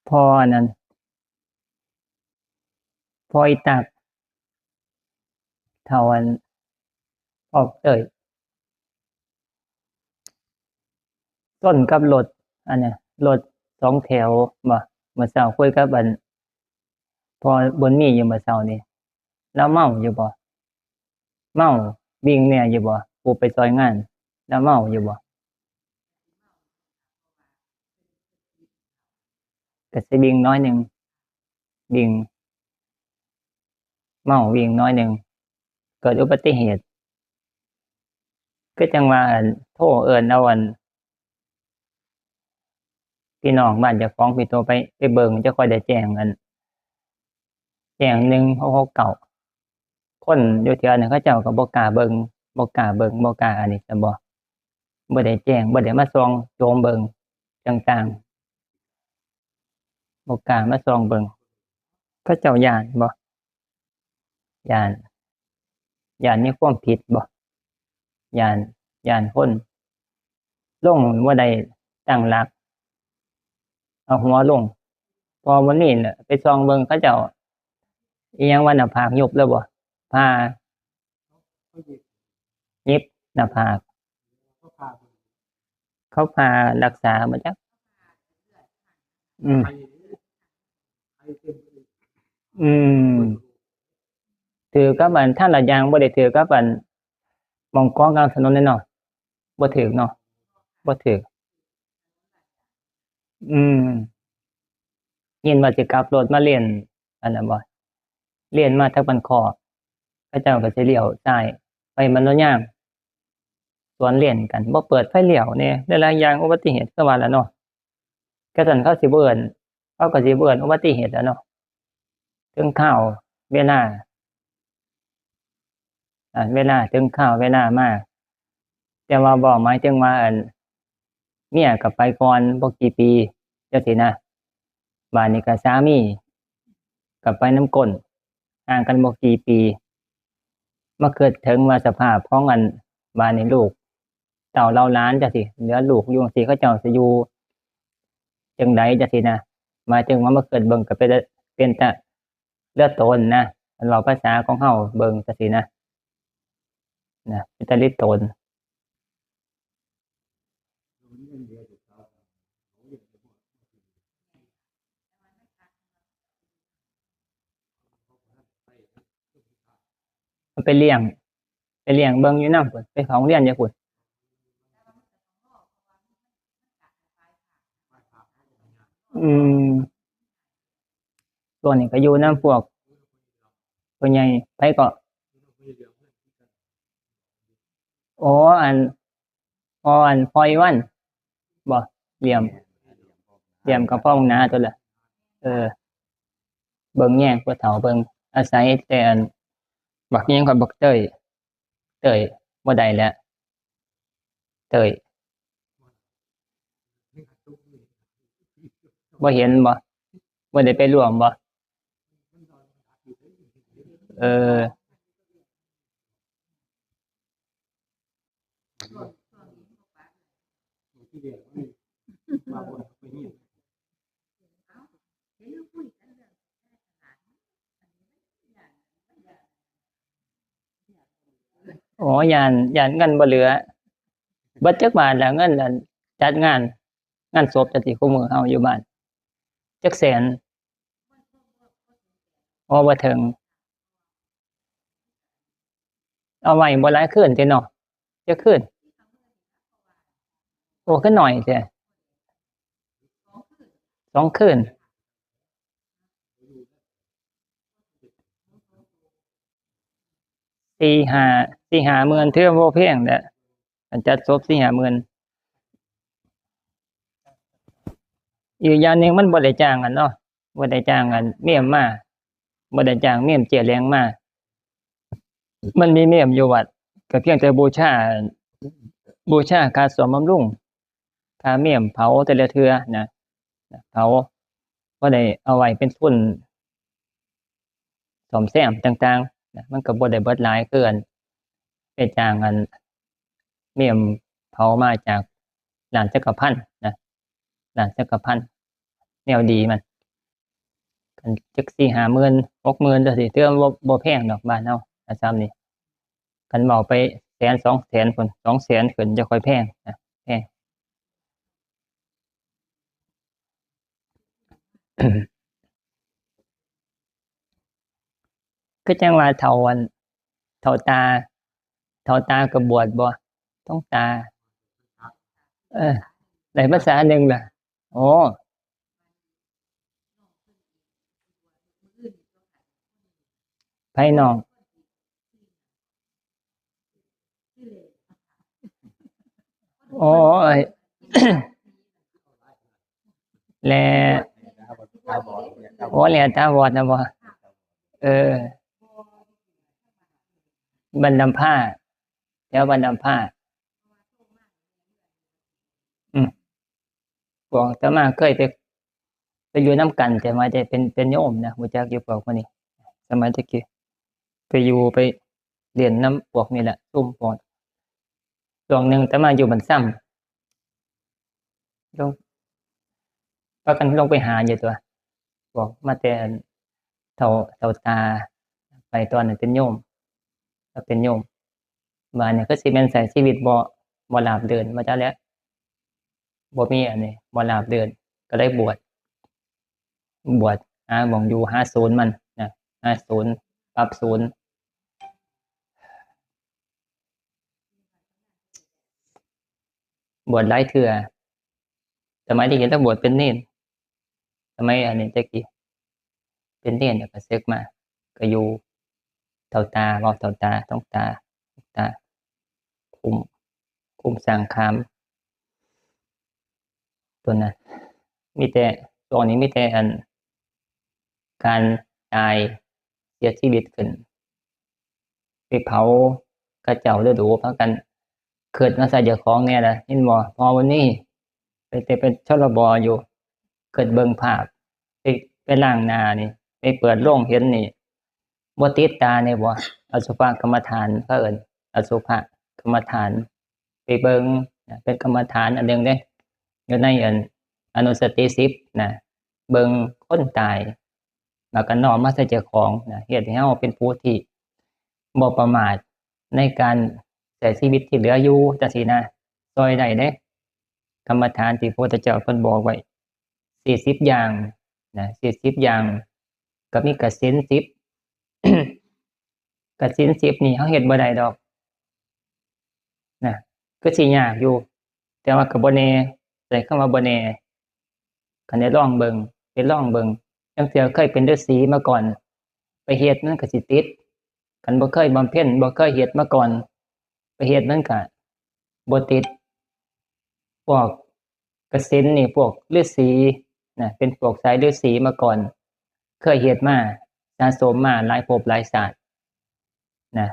พอนั้นพออีตักเท่าอันออกเตยต้นกับรถอันเนี้ยรถสองแถวบ่เมื่อเช้าคุยกับอันพอบนมีอยู่เมื่อเช้านี่แล้วเมาอยู่บ่เมาวิ่งแหน่อยู่บ่กูไปซอยงานแล้วเมาอยู่บ่ก็สิวิ่งน้อยหนึ่งวิ่งเมาวิ่งน้อยหนึ่งเกิดอุบัติเหตุก็จังว่าอันโทรเอิ้นเอาอันพี่น้องบ้านเจ้าของพี่โทรไปเบิ่งจะค่อยได้แจ้งอันแจ้ง1669คนอยู่แถวนั้นเขาเจ้าก็บ่กล้าเบิ่งบ่กล้าเบิ่งบ่กล้าอันนี้ซะบ่ได้แจ้งบ่ได้มาส่องโจมเบิ่งต่างๆบ่กล้ามาส่องเบิ่งเขาเจ้าย้านบ่ย้านย้านมีความผิดบ่ย้านย้านคนลงบ่ได้ตั้งหลักเอาหัวลงพอวันนี้น่ะไปส่องเบิ่งเขาเจ้าอิหยังว่าหน้าผากยุบแล้วบ่ผ่าเย็บหน้าผากเขาผ่ารักษาบ่จักอืมอืมถือกับอันทางลาดยางบ่ได้ถือกับอันหม้องกองกลางถนนเลยเนาะบ่ถือเนาะบ่ถืออืมยินว่าสิกลับรถมาเลียนอันนั้นบ่เลียนมาทางบ้านคอกเขาเจ้าก็สิเลี้ยวซ้ายไปมันโนนยางสวนเลนกันบ่เปิดไฟเลี้ยวแหน่หลายๆอย่างอุบัติเหตุคือว่าล่ะเนาะก็ซั่นเขาสิบ่เอิ้นเขาก็สิบ่เอิ้นอุบัติเหตุอะเนาะถึงคราวเวลาเวลาถึงคราวเวลามาแต่ว่าบ่หมายถึงว่าอันเมียก็ไปก่อนบ่กี่ปีจังซี้นะบัดนี้ก็สามีก็ไปนำก้นห่างกันบ่กี่ปีมาคิดถึงว่าสภาพของอันบัดนี้ลูกเต้าเหล่าหลานจังซี้เหลือลูกอยู่จังซี้เขาเจ้าสิอยู่จั่งใดจังซี้นะหมายถึงว่ามาคิดเบิ่งก็เป็นตาเลือดโตนนะคันเว้าภาษาของเฮาเบิ่งจังซี้นะเป็นตาลิโตนมันไปเลี้ยงเบิ่งอยู่นำพุ่นไปเข้าโรงเรียนอยู่พุ่นอืมช่วงนี้ก็อยู่นำพวกผู้ใหญ่ไผก็อ๋ออันพ่ออีวันบ่เหลี่ยมกับพ่อบักหนาตั่วล่ะเออเบิ่งแย่งผู้เฒ่าเบิ่งอาศัยแต่อันบักอิหยังก็บักเต้ยบ่ได้แล้วเต้ยบ่เห็นบ่ได้ไปร่วมบ่เอออ๋อย้านเงินบ่เหลือเบิดจักบาทแล้วเงินอันจัดงานศพจังซี่คุมื้อเฮาอยู่บ้านจักแสนอ๋อบ่ถึงเอาไว้บ่หลายคืนติเนาะจักคืนโอ้คือน้อยแท้2คืน4-5 หมื่นถือว่าบ่แพงแล้วคันจัดศพ4-5หมื่นอีกอย่างหนึ่งมันบ่ได้จ้างกันเนาะบ่ได้จ้างกันเมียมมาบ่ได้จ้างเมียมเจียแรงมามันมีเมียมอยู่วัดก็เพียงแต่บูชาค่าซ่อมบำรุงค่าเมียมเผาแต่ละเทื่อนะเผาบ่ได้เอาไว้เป็นทุนซ่อมแซมต่างๆนะมันก็บ่ได้เบิดหลายคืออันไปจ้างอันเมียมเผามาจากร้านจักรพันธ์นะร้านจักรพันธ์แนวดีมัน กันจัก4-5หมื่น60,000จังซี่ถือว่าบ่แพงดอกบ้านเฮาซ้ำนี่คันเว้าไปแสน2แสนพุ่น200,000ขึ้นจะค่อยแพงแพง คือจังว่าเฒ่าอันเฒ่าตาก็บวชบ่ต้องตา เออได้ภาษาหนึ่งล่ะอ๋อไผน้องอ๋อไอ้ แลอ๋อแลตาบอดน่ะบ่เออบ้านนำผ้าแถวบ้านนำผ้าอืมพวกอาตมาเคยไปอยู่นำกันแต่ว่าจะเป็นโยมนะรู้จักอยู่พวกพวกนี้สมัยตะกี้ไปอยู่ไปเรียนนำพวกนี้แหละซุมพวกช่วงหนึ่งอาตมาอยู่บ้านซ้ำลงพากันลงไปหาอยู่ตัวพวกมาแต่อันเฒ่าตาไปตอนนั้นเป็นโยมก็เป็นโยมบัดนี้คือสิแม่นใช้ชีวิตบ่ราบรื่นว่าจักแหล้วบ่มีอันนี้บ่ราบรื่นก็เลยบวชหาหม้องอยู่หาศูนย์มันนะหาศูนย์ปรับศูนย์บวชหลายเทื่อสมัยที่เห็นแต่บวชเป็นเณรสมัยอันนี้แต่กี้เป็นเณรแล้วก็สึกมาก็อยู่เฒ่าตาเว้าเฒ่าตาต้องตาคุมสร้างคามตัวนั้นมีแต่ช่วงนี้มีแต่อันการตายเสียชีวิตขึ้นไปเผาเขาเจ้าดูๆพากันคิดมาใส่เจ้าของแหน่ล่ะเห็นบ่พอวันนี้ไปแต่เป็นชลบอยู่คิดเบิ่งภาพไปล้างหน้านี่ไปเปิดโรงเห็นนี่บ่ติดตานี่บ่อสุภกรรมฐานเขาเอิ้นอสุภกรรมฐานไปเบิ่งเป็นกรรมฐานอันหนึ่งเด้อยู่ในอันอนุสติ10นะเบิ่งคนตายแล้วก็น้อมมาใส่เจ้าของนะเฮ็ดให้เราเป็นผู้ที่บ่ประมาทในการใช้ชีวิตที่เหลืออยู่จังซี่นะช่วยได้เด้กรรมฐานที่พระพุทธเจ้าเพิ่นบอกไว้40อย่างนะ40อย่างก็มีกสิณ10 กสิณ10นี่เราเฮ็ดบ่ได้ดอกนะคือสิยากอยู่แต่ว่าก็บ่แน่ใช้คำว่าบ่แน่คันได้ลองเบิ่งไปลองเบิ่งจังเทื่อเคยเป็นฤาษีมาก่อนไปเฮ็ดมันก็สิติดคันบ่เคยบำเพ็ญบ่เคยเฮ็ดมาก่อนไปเฮ็ดมันก็บ่ติดพวกกสิณนี่พวกฤาษีนะเป็นพวกสายฤาษีมาก่อนเคยเฮ็ดมาสะสมมาหลายภพหลายชาตินะ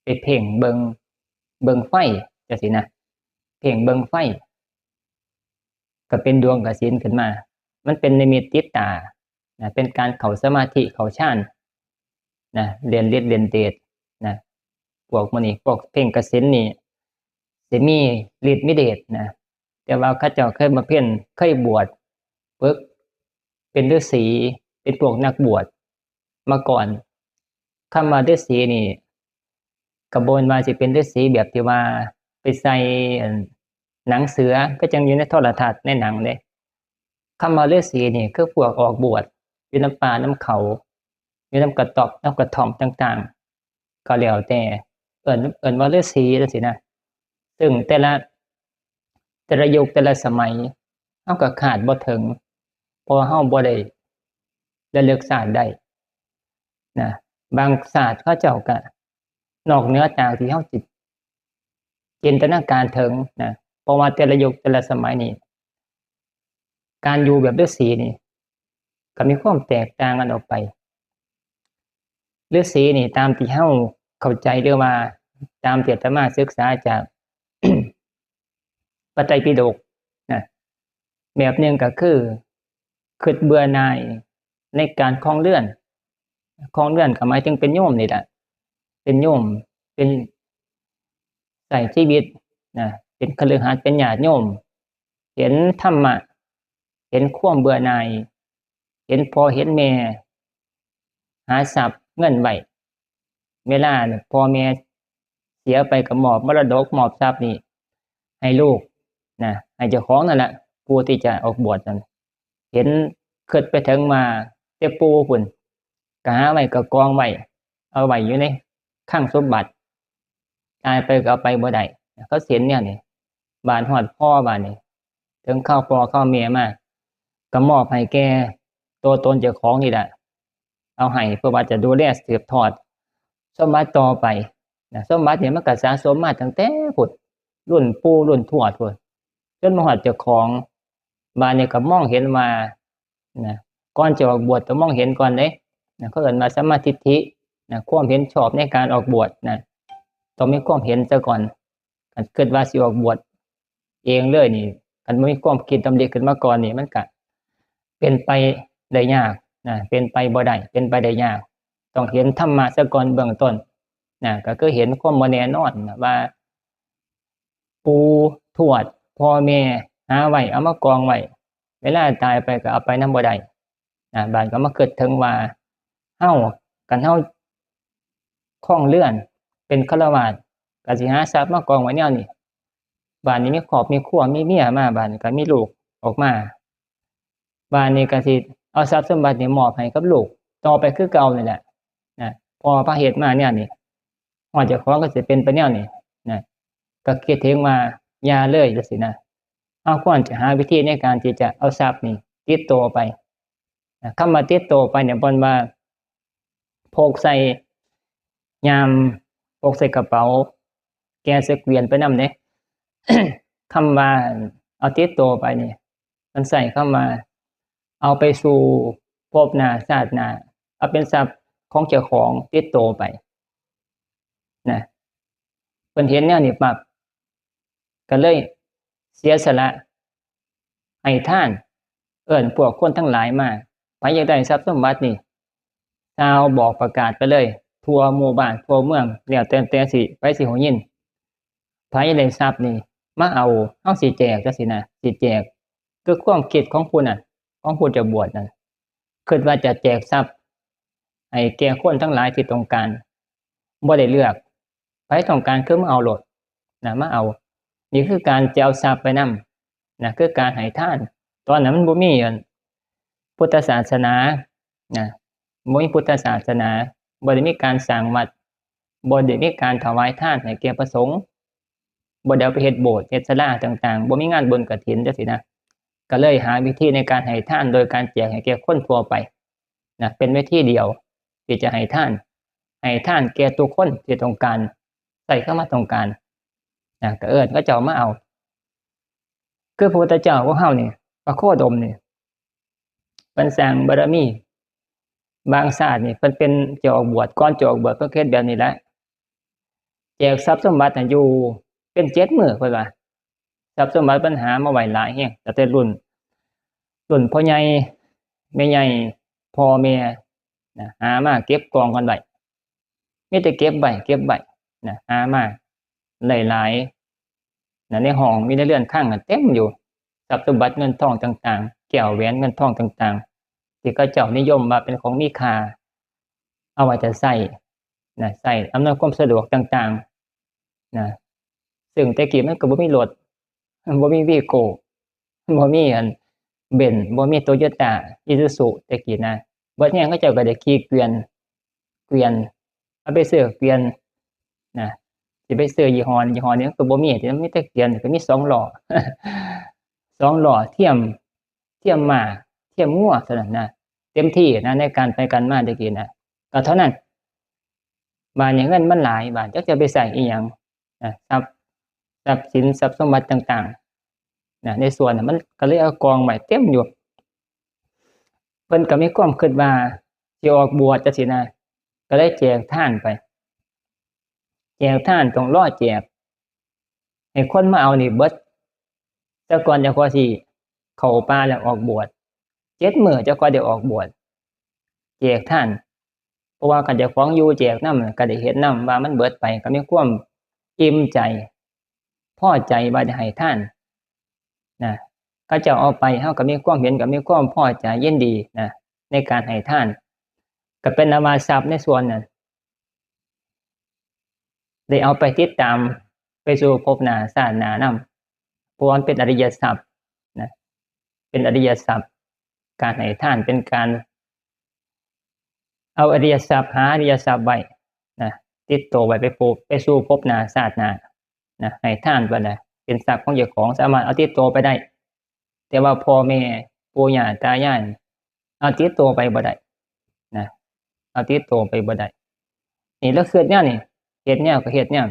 ไปเพ่งเบิ่งไฟจังซี่นะเพ่งเบิ่งไฟก็เป็นดวงกสิณขึ้นมามันเป็นนิมิตติดตานะเป็นการเข้าสมาธิเข้าฌานนะเรียนฤทธิ์เรียนเดชนะพวกมื้อนี้พวกเพ่งกสิณนี่สิมีฤทธิ์มีเดชนะแต่ว่าเขาเจ้าเคยบำเพ็ญเคยบวชฝึกเป็นฤาษีเป็นพวกนักบวชมาก่อนคำว่าฤาษีนี่ก็บ่แม่นว่าสิเป็นฤาษีแบบที่ว่าไปใส่อันหนังเสือก็จังอยู่ในโทรทัศน์ในหนังเด้คำว่าฤาษีนี่คือพวกออกบวชอยู่นำป่านำเขาอยู่นำกระต๊อบนำกระท่อมต่างๆก็แล้วแต่เอิ้นว่าฤาษีจังซี่นะซึ่งแต่ละยุคแต่ละสมัยเฮาก็คาดบ่ถึงเพราะว่าเฮาบ่ได้ระลึกชาติได้นะบางชาติเขาเจ้าก็นอกเหนือจากที่เฮาสิจินตนาการถึงนะเพราะว่าแต่ละยุคแต่ละสมัยนี่การอยู่แบบฤาษีนี่ก็มีความแตกต่างกันออกไปฤาษีนี่ตามที่เฮาเข้าใจหรือว่าตามที่อาตมาศึกษาจาก พระไตรปิฎกนะแบบหนึ่งก็คือคิดเบื่อหน่ายในการครองเรือนก็หมายถึงเป็นโยมนี่แหละเป็นโยมเป็นใช้ชีวิตนะเป็นคฤหัสถ์เป็นญาติโยมเห็นธรรมะเห็นความเบื่อหน่ายเห็นพ่อเห็นแม่ หาทรัพย์เงินไว้เวลาเนี่ยพ่อแม่เสียไปก็มอบมรดกมอบทรัพย์นี่ให้ลูกนะให้เจ้าของนั่นแหละผู้ที่จะออกบวชนั่นเห็นคิดไปถึงมาแต่ปู่พุ่นก็หาไว้ก็กองไว้เอาไว้อยู่ในคลังสมบัติตายไปก็เอาไปบ่ได้เขาเห็นเนี่ยนี่บ้านฮอดพ่อบ้านนี่ถึงเข้าพ่อเข้าแม่มาก็มอบให้แก่ตัวตนเจ้าของนี่แหละเอาให้เพื่อว่าจะดูแลสืบทอดสมบัติต่อไปนะสมบัติเนี่ยมันก็สะสมมาตั้งแต่พุทธรุ่นปู่รุ่นทวดพุ่นจนมาฮอดเจ้าของบ้านนี่ก็มองเห็นว่านะก่อนจะออกบวชต้องมองเห็นก่อนเด้นะเขาเอิ้นว่าสัมมาทิฏฐินะความเห็นชอบในการออกบวชนะต้องมีความเห็นซะก่อนคันคิดว่าสิออกบวชเองเลยนี่คันบ่มีความคิดดำริขึ้นมาก่อนนี่มันก็เป็นไปได้ยากนะเป็นไปบ่ได้เป็นไปได้ยากต้องเห็นธรรมะซะก่อนเบื้องต้นนะก็คือเห็นความบ่แน่นอนนะว่าปู่ทวดพ่อแม่หาไว้เอามากองไว้เวลาตายไปก็เอาไปนำบ่ได้นะบาดก็มาคิดถึงว่าเฮาคันเฮาครองเรือนเป็นฆราวาสก็สิหาทรัพย์มากองไว้แนวนี้บ้านนี้มีครอบมีครัวมีเมียมาบ้านนี้ก็มีลูกออกมาบ้านนี้ก็สิเอาทรัพย์สมบัตินี่มอบให้กับลูกต่อไปคือเก่านี่แหละนะพอพระเหตุมาเนี่ยนี่ฮอดเจ้าของก็สิเป็นไปแนวนี้นะก็คิดถึงว่าอย่าเลยจังซี่นะเฮาควรจะหาวิธีในการที่จะเอาทรัพย์นี่ติดตัวไปนะคำว่าติดตัวไปเนี่ยบ่นว่าพกใส่ยามพกใส่กระเป๋าแกใส่เกวียนไปนำเด้ คำว่าเอาติดตัวไปนี่มันใส่คำว่าเอาไปสู่ภพหน้าชาติหน้าเอาเป็นทรัพย์ของเจ้าของติดตัวไปนะเพิ่นเห็นแนวนี้ปั๊บก็เลยเสียสละให้ทานเอิ้นพวกคนทั้งหลายมาไผอยากได้ทรัพย์สมบัตินี่ชาวบอกประกาศไปเลยทั่วหมู่บ้านทั่วเมืองแล้วแต่สิไปสิหูยินไผอยากได้ทรัพย์นี่มาเอาเฮาสิแจกจังซี่นะสิแจกคือความคิดของผู้นั้นของผู้จะบวชนั่นคิดว่าจะแจกทรัพย์ให้แก่คนทั้งหลายที่ต้องการบ่ได้เลือกไผต้องการคือมาเอาโลดนะมาเอานี่คือการจะเอาทรัพย์ไปนำนะคือการให้ทานตอนนั้นมันบ่มีพุทธศาสนานะบ่มีพุทธศาสนาบ่ได้มีการสร้างวัดบ่ได้มีการถวายทานให้แก่พระสงฆ์บ่ได้เอาไปเฮ็ดโบสถ์เฮ็ดศาลาต่างๆบ่มีงานบุญกฐินจังซี่นะก็เลยหาวิธีในการให้ทานโดยการแจกให้แก่คนทั่วไปนะเป็นวิธีเดียวที่จะให้ทานแก่ทุกคนที่ต้องการใส่เข้ามาต้องการนะก็เอิ้นเขาเจ้ามาเอาคือพระพุทธเจ้าของเฮานี่พระโคดมนี่เพิ่นสร้างบารมีบางชาตินี่เพิ่นเป็นจะออกบวชก่อนจะออกบวชเพิ่นเฮ็ดแบบนี้แหละแจกทรัพย์สมบัติน่ะอยู่เป็น7มื้อเพิ่นว่าทรัพย์สมบัติเพิ่นหามาไว้หลายแฮงตั้งแต่รุ่นพ่อใหญ่แม่ใหญ่พ่อแม่นะหามาเก็บกองกันไว้มีแต่เก็บไว้นะหามาหลายๆนะในห้องมีในเรือนข้างกันเต็มอยู่ทรัพย์สมบัติเงินทองต่างๆแก้วแหวนเงินทองต่างๆที่เขาเจ้านิยมว่าเป็นของมีค่าเอาไว้จะใช้นะใช้อำนวยความสะดวกต่างๆนะซึ่งแต่กี้มันก็บ่มีรถบ่มีวีโก้บ่มีเบนซ์บ่มี Toyota Isuzu แต่กี้นะเบิดแฮงเขาเจ้าก็ได้ขี่เกวียนเอาไปซื้อเกวียนนะสิไปซื้อยี่ห้อนี้ก็บ่มีที่มันมีแต่เกวียนก็มี2ล้อ 2ล้อเทียมม้าเทียมงัวเท่านั้นนะเต็มที่นะในการไปกันมาแต่กี้นะก็เท่านั้นบาดนี้เงินมันหลายบาดจักจะไปใช้อิหยังนะทรัพย์สินทรัพย์สมบัติต่างๆนะในส่วนน่ะมันก็เลยเอากองไว้เต็มอยู่เพิ่นก็มีความคิดว่าสิออกบวชจังซี่นะก็เลยแจกทานไปแจกทานต้องรอแจกให้คนมาเอานี่เบิดแต่ก่อนจะกว่าสิเข้าป่าแล้วออกบวช7มื้อจะกว่าได้ออกบวชแจกทานเพราะว่าคันเจ้าของอยู่แจกนำก็ได้เห็นนำว่ามันเบิดไปก็มีความอิ่มใจพอใจว่าได้ให้ทานนะเขาเจ้าเอาไปเฮาก็มีความเห็นก็มีความพอใจยินดีนะในการให้ทานก็ ก็เป็นอวาทรัพย์ในส่วนนั้นได้เอาไปติดตามไปสู่ภพหน้าชาติหน้านำเพราะมันเป็นอริยทรัพย์นะเป็นอริยทรัพย์การให้ทานเป็นการเอาอริยทรัพย์หาอริยทรัพย์ไว้นะติดตัวไว้ไปสู่ภพหน้าชาติหน้านะให้ทานไปนะเป็นทรัพย์ของเจ้าของสามารถเอาติดตัวไปได้แต่ว่าพ่อแม่ปู่ย่าตายายเอาติดตัวไปบ่ได้นะเอาติดตัวไปบ่ได้นี่แล้วเกิดเนี่ยนี่เฮ็ดแนวก็เฮ็ดแนว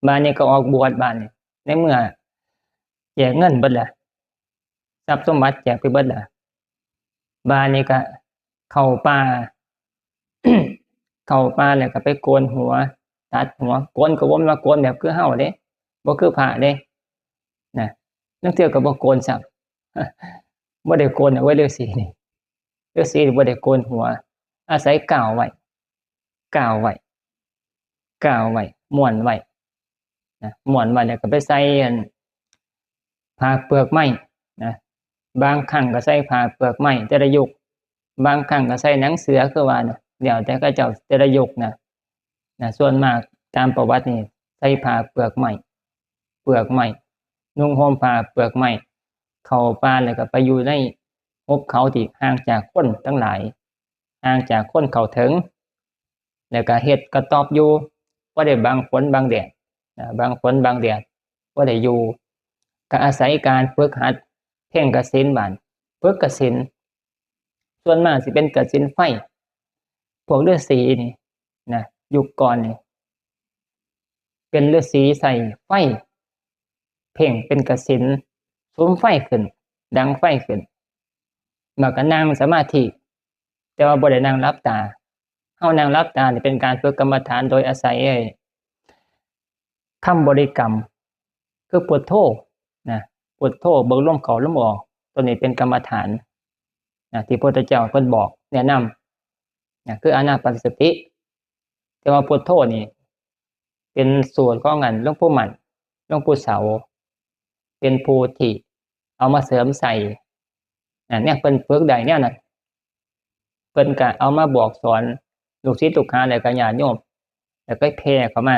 บ้านนี้ก็ออกบวชบ้านนี้ในเมื่อแจกเงินเบิดแล้วทรัพย์สมบัติแจกไปเบิดแล้วบ้านนี้ก็เข้าป่า เข้าป่าแล้วก็ไปโกนหัวตัดหัวโกนก็บ่แม่นว่าโกนแบบคือเฮาเด้บ่คือพระเด้นะนักเที่ยวก็บ่โกนซ้ำ บ่ได้โกนเอาไว้ฤาษีนี่ฤาษีบ่ได้โกนหัวอาศัยกาวไว้กาวไว้กาวไว้ม้วนไว้นะม้วนไว้แล้วก็ไปใส่อันผ้าเปลือกไม้นะบางครั้งก็ใส่ผ้าเปลือกไม้แต่ละยุคบางครั้งก็ใส่หนังเสือคือว่าน่ะแล้วแต่เขาเจ้าแต่ละยุคนะส่วนมากตามประวัตินี่ใส่ผ้าเปลือกไม้นุ่งห่มผ้าเปลือกไม้เข้าป่าแล้วก็ไปอยู่ในหุบเขาที่ห่างจากคนทั้งหลายห่างจากคนเข้าถึงแล้วก็เฮ็ดกระต๊อบอยู่บ่ได้บังฝนบังแดดบังฝนบังแดดบ่ได้อยู่ก็อาศัยการฝึกหัดเพ่งกสิณบัดฝึกกสิณส่วนมากสิเป็นกสิณไฟพวกฤาษีนี่นะยุคก่อนนี่เป็นฤาษีใส่ไฟเพ่งเป็นกสิณสุมไฟขึ้นดังไฟขึ้นแล้วก็นั่งสมาธิแต่ว่าบ่ได้นั่งหลับตาเฮานั่งหลับตานี่เป็นการฝึกกรรมฐานโดยอาศัยคำบริกรรมคือพุทโธนะพุทโธเบิ่งลมเข้าลมออกตัวนี้เป็นกรรมฐานนะที่พระพุทธเจ้าเพิ่นบอกแนะนำนะคืออานาปานสติแต่ว่าพุทโธนี่เป็นส่วนของหลวงปู่มั่นหลวงปู่เสาเป็นผู้ที่เอามาเสริมใส่เนี่ยเพิ่นฝึกได้แนวนั้นเพิ่นก็เอามาบอกสอนลูกศิษย์ลูกหาแล้วก็ญาติโยมแล้วก็แผ่เข้ามา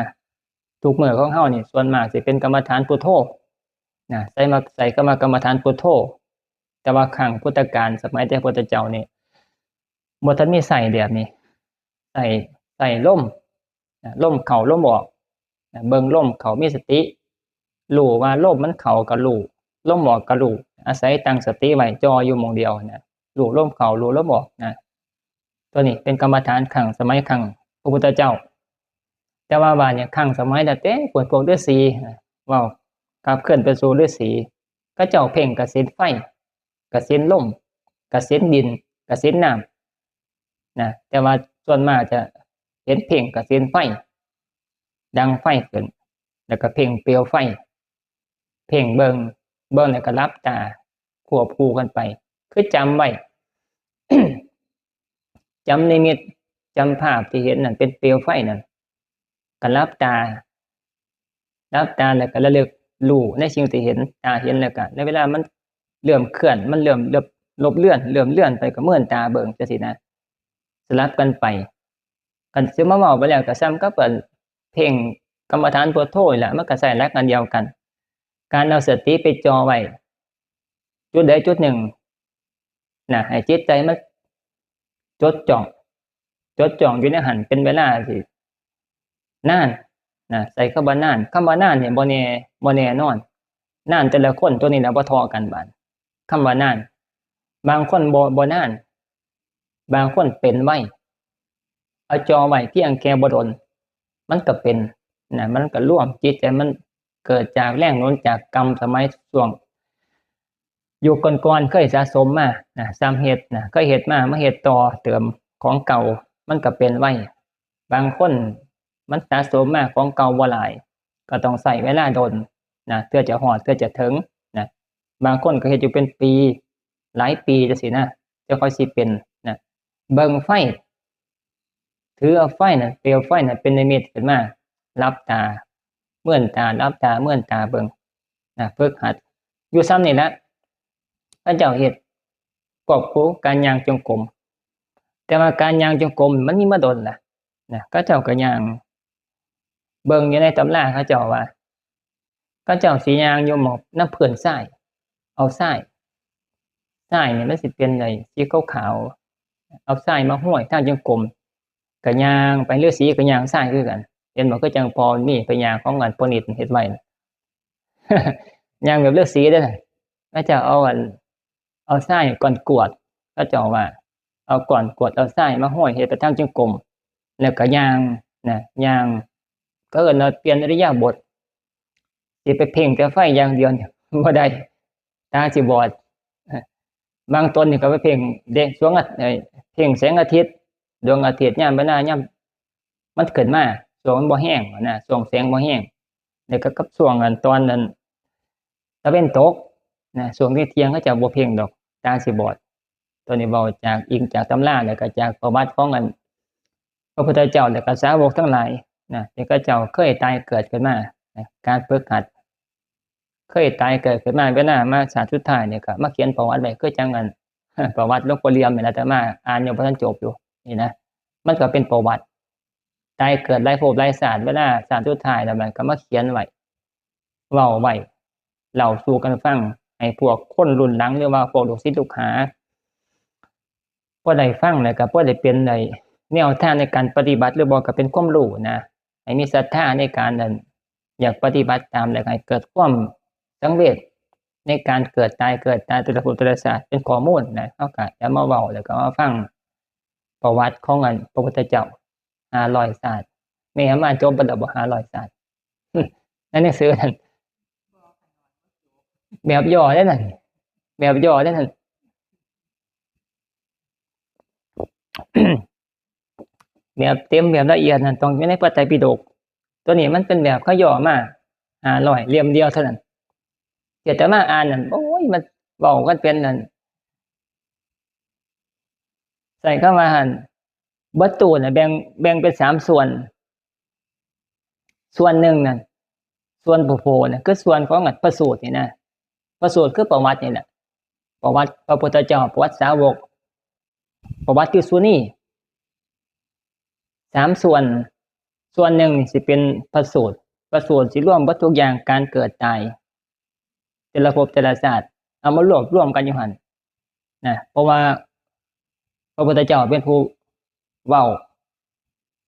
ทุกมื้อของเฮานี่ส่วนมากสิเป็นกรรมฐานพุทโธใส่กรรมฐานพุทโธแต่ว่าครั้งพุทธกาลสมัยแต่พระพุทธเจ้านี่บ่ทันมีใส่แบบนี้ใส่ลมเข้าลมออกเบิ่งลมเข้ามีสติรู้ว่าลมมันเข้าก็รู้ลมออกก็รู้อาศัยตั้งสติไว้จ่ออยู่หม้องเดียวรู้ลมเข้ารู้ลมออกตัวนี้เป็นกรรมฐานครั้งสมัยครั้งพระพุทธเจ้าแต่ว่าบาดเนี่ยครั้งสมัยแต่พวกฤาษีเว้ากลับเคลื่อนไปสู่ฤาษีก็เจ้าเพ่งกสิณไฟกสิณลมกสิณดินกสิณน้ำแต่ว่าส่วนมากจะเห็นเพ่งกสิณไฟดังไฟขึ้นแล้วก็เพ่งเปลวไฟเพ่งเบิ่งแล้วก็หลับตาควบคู่กันไปคือจำไว้ จำนิมิตจำภาพที่เห็นนั่นเป็นเปลวไฟนั่นก็หลับตาแล้วก็ระลึกรู้ในสิ่งที่เห็นตาเห็นแล้วก็ในเวลามันเริ่มเคลื่อนมันเริ่มลบเลื่อนไปก็เหมือนตาเบิ่งจังซี่นะสลับกันไปกันสิมาเว้าไปแล้วก็ซ้ำกับเพ่งกรรมฐานพุทโธนี่แหละมันก็ใช้หลักอันเดียวกันการเอาสติไปจ่อไว้จุดใดจุดหนึ่งให้จิตใจมันจดจ่องอยู่ในหันเป็นเวลาสินานใส่คำว่านานเนี่ยบ่แน่นอนนานแต่ละคนตัวนี้แล้วบ่เท่ากันบาดคำว่านานบางคนบ่นานบางคนเป็นไว้เอาจ่อไว้เพียงแค่บ่ดนมันก็เป็นมันก็ร่วมจิตใจมันเกิดจากแรงโน้นจากกรรมสมัยช่วงอยู่ก่อนๆเคยสะสมมาซ้ำเฮ็ดเคยเฮ็ดมาเฮ็ดต่อเติมของเก่ามันก็เป็นไว้บางคนมันสะสมมาของเก่าบ่หลายก็ต้องใช้เวลาดนเพื่อจะฮอดเพื่อจะถึงบางคนก็เฮ็ดอยู่เป็นปีหลายปีจังซี่จะค่อยสิเป็นเบิ่งไฟถือเอาไฟเปลวไฟเป็นนิมิตขึ้นมาหลับตาเมื่อนตาหลับตาเมื่อนตาเบิ่งฝึกหัดอยู่ซ้ำนี่แหละพระเจ้าเฮ็ดควบคู่การย่างจงกรม แต่ว่าการย่างจงกรมมันมีมาดนล่ะนะก็เจ้าก็ย่างเบิ่งอยู่ในตำราเขาเจ้าว่าก็เจ้าสิย่างอยู่หม้องน้ำเพิ่นทรายเอาทรายนี่มันสิเป็นไอ้สีขาวๆเอาทรายมาห้อยทางจงกรมก็ย่างไปฤาษีก็ย่างทรายคือกันเห็นบ่คือจังพอมีไปย่างของอันปนิดเฮ็ดไว้น่ะ ย่างแบบฤาษีเด้อน่ะเขาเจ้าเอาทรายก้อนกรวดเขาเจ้าว่าเอาก้อนกรวดเอาทรายมาห้อยเฮ็ดไปทางจงกรมแล้วก็ย่างนะย่างก็เอิ้นว่าเปลี่ยนอิริยาบถสิไปเพ่งแต่ไฟอย่างเดียวเนี่ยบ่ได้ตาสิบอดบางตนนี่ก็ไปเพ่งแดงสวงเพ่งแสงอาทิตย์ดวงอาทิตย์ยามเวลายามมันขึ้นมาช่วงมันบ่แห้งนะช่วงแสงบ่แห้งแล้วก็กับช่วงตอนนั้นตะเว้นตกนะช่วงเที่ยงเขาจะบ่เพ่งดอกตาสิบอดตัวนี้เว้าจากอิงจากตำราแล้วก็จากประวัติของพระพุทธเจ้าและก็สาวกทั้งหลายนะที่เขาเจ้าเคยตายเกิดขึ้นมานะการฝึกหัดเคยตายเกิดขึ้นมาเวลามาชาติสุดท้ายเนี่ยก็มาเขียนประวัติไว้คือจังประวัติหลวงปู่เหลี่ยมนี่ล่ะแต่มาอ่านยังบ่ทันจบอยู่นี่นะมันก็เป็นประวัติตายเกิดหลายภพหลายชาติเวลาชาติสุดท้ายแล้วมันก็มาเขียนไว้เว้าไว้เล่าสู่กันฟังให้พวกคนรุ่นหลังหรือว่าพวกลูกศิษย์ลูกหาพอได้ฟังแล้วก็พอได้เป็นได้แนวทางในการปฏิบัติหรือบ่ก็เป็นความรู้นะให้มีศรัทธาในการนั้นอยากปฏิบัติตามแล้วให้เกิดความสังเวชในการเกิดตายแต่ละภพแต่ละชาติเป็นข้อมูลนะเฮาก็จะมาเว้าแล้วก็มาฟังประวัติของพระพุทธเจ้า500ชาติแม่มาจบบ่ล่ะบ่500ชาติในหนังสือนั่นแบบย่อเด้นั่นแบบย่อเด้นั่น แบบเต็มแบบละเอียดนั่นต้องอยู่ในพระไตรปิฎกตัวนี้มันเป็นแบบเขาย่อมา500เล่มเดียวเท่านั้นเจตมาอ่านนั่นโอ้ยมันเว้ากันเป็นนั่นใส่เข้ามาหั่นเบิดตู้น่ะแบ่งเป็น3ส่วนส่วนหนึ่งนั่นส่วนโผล่ๆน่ะคือส่วนของพระสูตรนี่นะพระสูตรคือประวัตินี่แหละประวัติพระพุทธเจ้าประวัติสาวกประวัติภิกษุณี3ส่วนหนึ่งสิเป็นพระสูตรสิรวมเบิดทุกอย่างการเกิดตายแต่ละภพแต่ละชาติเอามารวบรวมกันอยู่หั่นนะเพราะว่าพระพุทธเจ้าเป็นผู้เว้า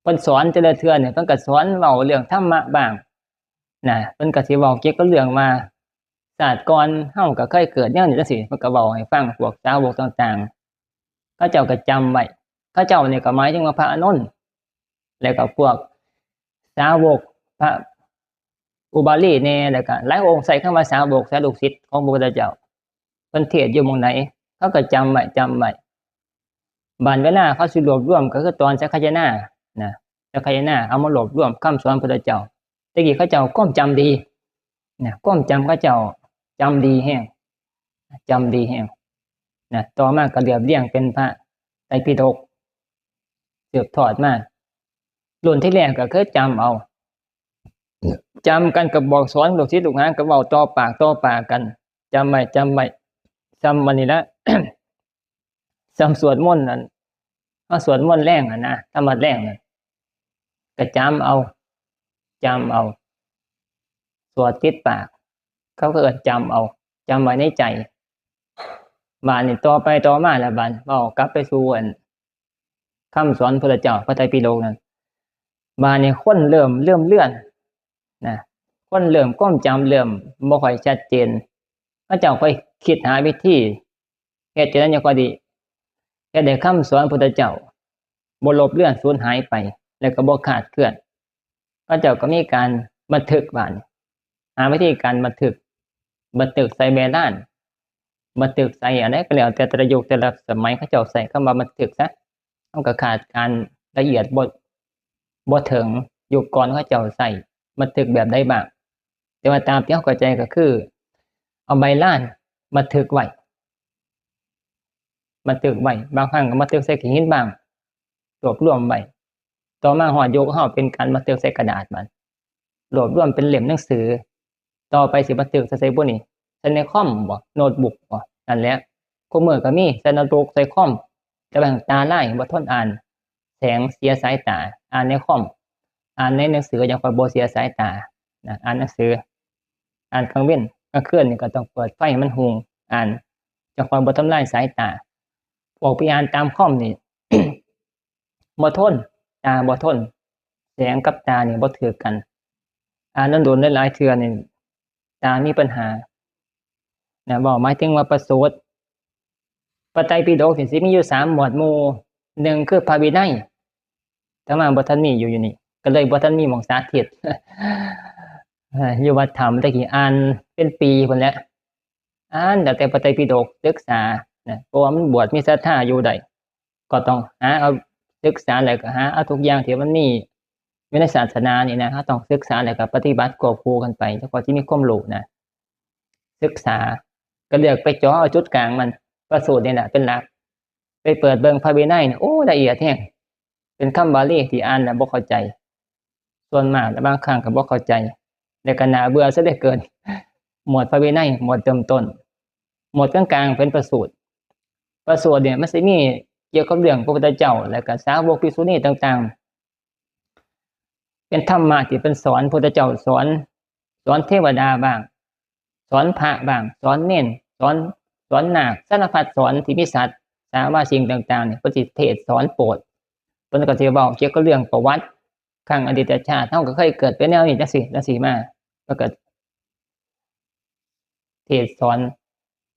เพิ่นสอนแต่ละเทื่อเนี่ยเพิ่นก็สอนเว้าเรื่องธรรมะบ้างนะเพิ่นก็สิเว้าเกี่ยวกับเรื่องว่าชาติก่อนเฮาก็เคยเกิดแนวนี้จังซี่เพิ่นก็เว้าให้ฟังพวกสาวกต่างๆเขาเจ้าก็จำไว้เขาเจ้านี่ก็หมายถึงว่าพระอานนท์แล้วก็พวกสาวกพระอุบาลีแน่แล้วก็หลายองค์ใช้คำว่าสาวกสาลูกศิษย์ของพระพุทธเจ้าเพิ่นเทศน์อยู่หม้องไหนเขาก็จำไว้บัดเวลาเขาสิรวบรวมก็คือตอนสักขยนานะสักขยนาเอามารวบรวมคำสอนพระพุทธเจ้าแต่กี้เขาเจ้าความจำดีนะความจำเขาเจ้าจำดีแฮงนะต่อมาก็เรียบเรียงเป็นพระไตรปิฎกสืบทอดมารุ่นที่แรกก็คือจำเอาจำกันกับบอกสอนลูกศิษย์ลูกหาก็เว้าต่อปากกันจำไว้จำมันนี่ละ จำสวดมนต์นั่นเอาสวดมนต์แรงนะธรรมะแรงนั่นก็จำเอาสวดติดปากเขาก็เอิ้นจำเอาจำไว้ในใจบัดนี้ต่อไปต่อมาแล้วบัดเว้ากลับไปสู่คำสอนพระพุทธเจ้าพระไตรปิฎกนั่นบัดนี้คนเริ่มเลื่อนนะคนเริ่มความจำเริ่มบ่ค่อยชัดเจนพระเจ้าค่อยคิดหาวิธีเฮ็ดจังได๋ยังก็ดีเฮ็ดให้คำสอนพระพุทธเจ้าบ่ลบเลือนสูญหายไปแล้วก็บ่ขาดเคลื่อนพระเจ้าก็มีการบันทึกบัดนี้หาวิธีการบันทึกใส่แบลานบันทึกใส่อันใดก็แล้วแต่ละยุคแต่ละสมัยเขาเจ้าใส่คำว่าบันทึกซะมันก็ขาดการละเอียดบ่ถึงยุคก่อนเขาเจ้าใส่บันทึกแบบใดบ้างแต่ว่าตามที่เฮาเข้าใจก็คือเอาใบลานบันทึกไว้บางครั้งก็บันทึกใส่หินบ้างรวบรวมไว้ต่อมาฮอดยุคเฮาเป็นการบันทึกใส่กระดาษมันรวบรวมเป็นเล่มหนังสือต่อไปสิบันทึกใส่บ่นี่ใส่ในคอมบ่โน้ตบุ๊กบ่นั่นแหละคุมื้อก็มีใส่โน้ตบุ๊กใส่คอม แต่บางตาลายบ่ทนอ่านแสงเสียสายตาอ่านในคอมอ่านในหนังสือยังค่อยบ่เสียสายตานะอ่านหนังสืออ่านกลางเว้นกลางคืนนี่ก็ต้องเปิดไฟให้มันหุงอ่านจะค่อยบ่ทำลายสายตาพวกไปอ่านตามคอมนี่ บ่ทนตาบ่ทนแสงกับตานี่บ่ถือกันอ่านโดนๆหลายๆเทื่อนี่ตามีปัญหานะบอกหมายถึงว่าประสูติพระไตรปิฎกนี่สิมีอยู่3หมวดหมู่1คือพระวินัยแต่มาบ่ทันมีอยู่นี่ก็เลยบ่ทันมีหม้องสาธิต อยู่วัดถ้ำตะกี้อ่านเป็นปีพุ่นแหละอ่านตั้งแต่พระไตรปิฎกศึกษานะเพราะว่ามันบวชมีศรัทธาอยู่ได้ก็ต้องหาเอาศึกษาแล้วก็หาเอาทุกอย่างที่มันมีในศาสนานี่นะเราต้องศึกษาแล้วก็ปฏิบัติควบคู่กันไปแล้วก็สิมีความรู้นะศึกษาก็เลือกไปเจาะเอาจุดกลางมันประสูตินี่แหละเป็นหลักไปเปิดเบิ่งพระวินัยนี่โอ้ละเอียดแท้เป็นคำบาลีที่อ่านแล้วบ่เข้าใจส่วนมากบางครั้งก็บ่เข้าใจแล้วก็น่าเบื่อซะเหลือเกินหมวดพระวินัยหมวดเริ่มต้นหมวดกลางๆเป็นประสูติเนี่ยมันสิมีเกี่ยวกับเรื่องพระพุทธเจ้าแล้วก็สาวกภิกษุณีต่างๆเป็นธรรมะที่เป็นสอนพระพุทธเจ้าสอนเทวดาบ้างสอนพระบ้างสอนเณรสอนนาคสารพัดสอนที่มีสัตว์สามารถสิ่งต่างๆเนี่ยพระสิเทศสอนโปรดเพิ่นก็สิเว้าเกี่ยวกับเรื่องประวัติครั้งอดีตชาติเฮาก็เคยเกิดเป็นแนวนี้จังซี่มาแล้วก็เทศสอน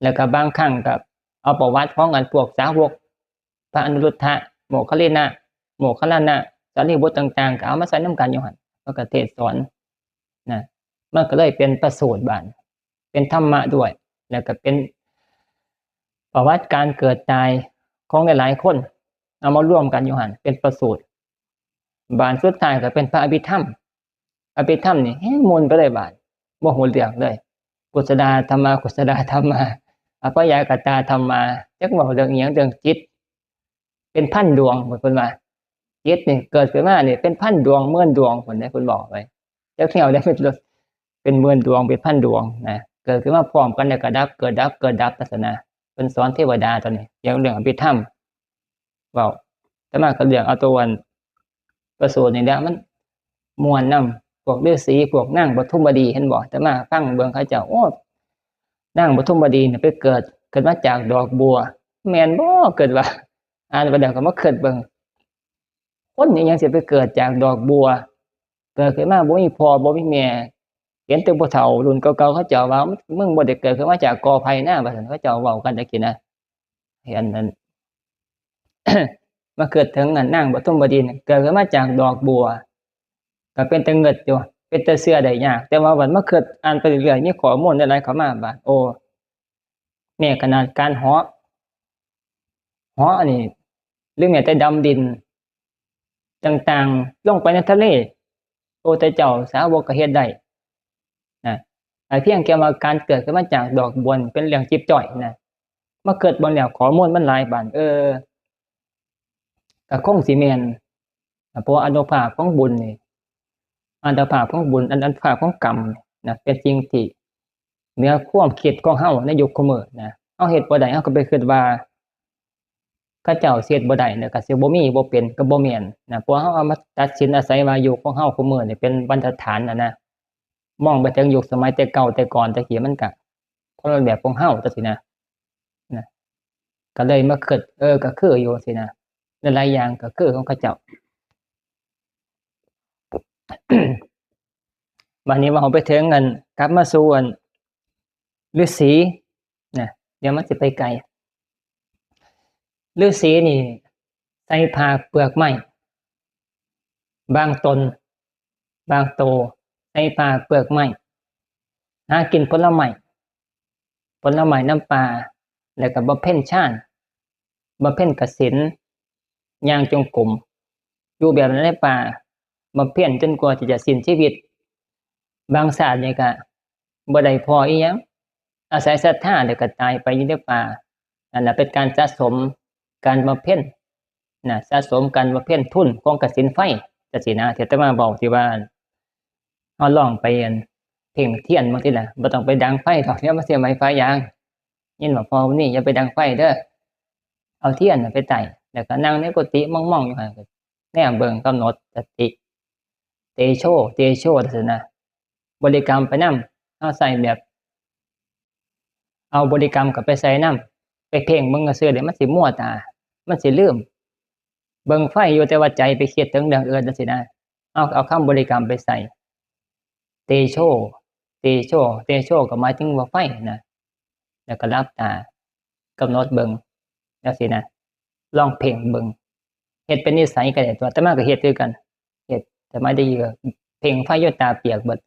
แล้วก็บางครั้งก็เอาประวัติของอันพวกสาวกพระอนุรุทธะโมคคัลลินะโมคคัลลานะสารีบุตรต่างๆก็เอามาใส่นำกันอยู่หั่นแล้วก็เทศสอนนะมันก็เลยเป็นประสูติบัดเป็นธรรมะด้วยแล้วก็เป็นประวัติการเกิดตายของหลายๆคนเอามาร่วมกันอยู่หั่นเป็นประสูติบานสุดท้ายก็เป็นพระอภิธรรมนี่แฮงมนต์ไปเลยบาดบ่ฮู้เรื่องเลยกุศลธรรมะกุศลธรรมะอภัยกตาธรรมะจักเว้าเรื่องอิหยังเรื่องจิตเป็นพันดวงเพิ่นว่าจิตนี่เกิดขึ้นมานี่เป็นพันดวงหมื่นดวงเพิ่นได้เพิ่นบอกไว้จักแนวได้เป็นหมื่นดวงเป็นพันดวงนะเกิดขึ้นมาพร้อมกันแล้วก็ดับเกิดดับลักษณะเพิ่นสอนเทวดาตอนนี้อย่างเรื่องอภิธรรมเว้าแต่มาก็เรื่องเอาตัววันประสูตินี่แหละมันม่วนนำพวกฤาษีพวกนางปทุมบดีเห็นบ่แต่มาฟังเบิ่งเขาเจ้าโอ้นางปทุมบดีเนี่ยไปเกิดมาจากดอกบัวแม่นบ่เกิดว่าอ่านไปแล้วก็มาคิดเบิ่งคนนี่ยังสิไปเกิดจากดอกบัวเกิดขึ้นมาบ่มีพ่อบ่มีแม่เห็นแต่ผู้เฒ่ารุ่นเก่าๆเขาเจ้าว่ามึงบ่ได้เกิดขึ้นมาจากกอไผ่นะว่าซั่นเขาเจ้าเว้ากันจังซี่นะเห็นนั้น มาเกิดถึงนางปทุมบดีเกิดขึ้นมาจากดอกบัวก็เป็นตาเงิดอยู่เป็นตาเชื่อได้ยากแต่ว่าบัดมาคิดอ่านไปเรื่อยๆมีข้อมูลหลายๆเข้ามาบาดโอ้แม้ขนาดการเหาะอันนี้หรือแม้แต่ดำดินต่างๆลงไปในทะเลพระพุทธเจ้าสาวกก็เฮ็ดได้นะเพียงแค่ว่าการเกิดขึ้นมาจากดอกบัวเป็นเรื่องจิ๊บจ้อยนะมาเกิดบ่แล้วข้อมูลมันหลายบานก็คงสิแม่นเพราะอานุภาพของบุญนี่อานุภาพของบุญอานุภาพของกรรมนะเป็นสิ่งที่เหนือความคิดของเฮาในยุคคุมื้อนะเฮาเฮ็ดบ่ได้เฮาก็ไปคิดว่าเขาเจ้าเฮ็ดบ่ได้เนี่ยก็สิบ่มีบ่เป็นก็บ่แม่นนะเพราะเฮาเอามาตัดสินอาศัยว่ายุคของเฮาคุมื้อนี่เป็นบรรทัดฐานนะมองไปถึงยุคสมัยแต่เก่าแต่ก่อนแต่กี้มันก็คนละแบบของเฮาจังซี่นะก็เลยมาคิดก็คืออยู่สินะหลายๆอย่างก็คือของเขาเจ้า วันนี้ว่าเราไปถึงกันกลับมาสู่ฤาษีนะเดี๋ยวมันสิไปไกลฤาษีนี่ใส่ผ้าเปลือกไม้บางตนบางโตใส่ผ้าเปลือกไม้หากินผลไม้น้ำปลาแล้วก็บำเพ็ญฌานบำเพ็ญกสิณย่างจงกรมอยู่แบบนั้นในป่าบำเพ็ญจนกว่าที่จะสิ้นชีวิตบางชาตินี่ก็บ่ได้พออีหยังอาศัยศรัทธาแล้วก็ตายไปอยู่ในป่านั่นน่ะเป็นการสะสมการบำเพ็ญสะสมการบำเพ็ญทุนของกสิณไฟจังซี่นะที่อาตมาบอกที่ว่าเฮาลองไปเพ่งเทียนบางทีน่ะบ่ต้องไปดังไฟดอกเดี๋ยวมันเสียไม้ไฟยางยินว่าพอนี่อย่าไปดังไฟเด้อเอาเทียนน่ะไปไต่ แล้วก็นั่งในกุฏิมองๆอยู่หั่นก็แนมเบิ่งกำหนดสติเตโชเตโชจังซี่นะบริกรรมไปนำเฮาใส่แบบเอาบริกรรมเข้าไปใส่นำไปเพ่งเบิ่งซื่อๆเดี๋ยวมันสิมั่วตามันสิลืมเบิ่งไฟอยู่แต่ว่าใจไปคิดถึงเรื่องอื่นจังซี่นะเอาคำบริกรรมไปใส่เตโชเตโชเตโชก็หมายถึงว่าไฟนะแล้วก็หลับตากำหนดเบิ่งจังซี่นะลองเพ่งเบิ่งเฮ็ดเป็นนิสัยก็ได้ตัวอาตมาก็เฮ็ดคือกันเฮ็ดแต่มาดีก็เพ่งไฟอยู่ตาเปียกเบิด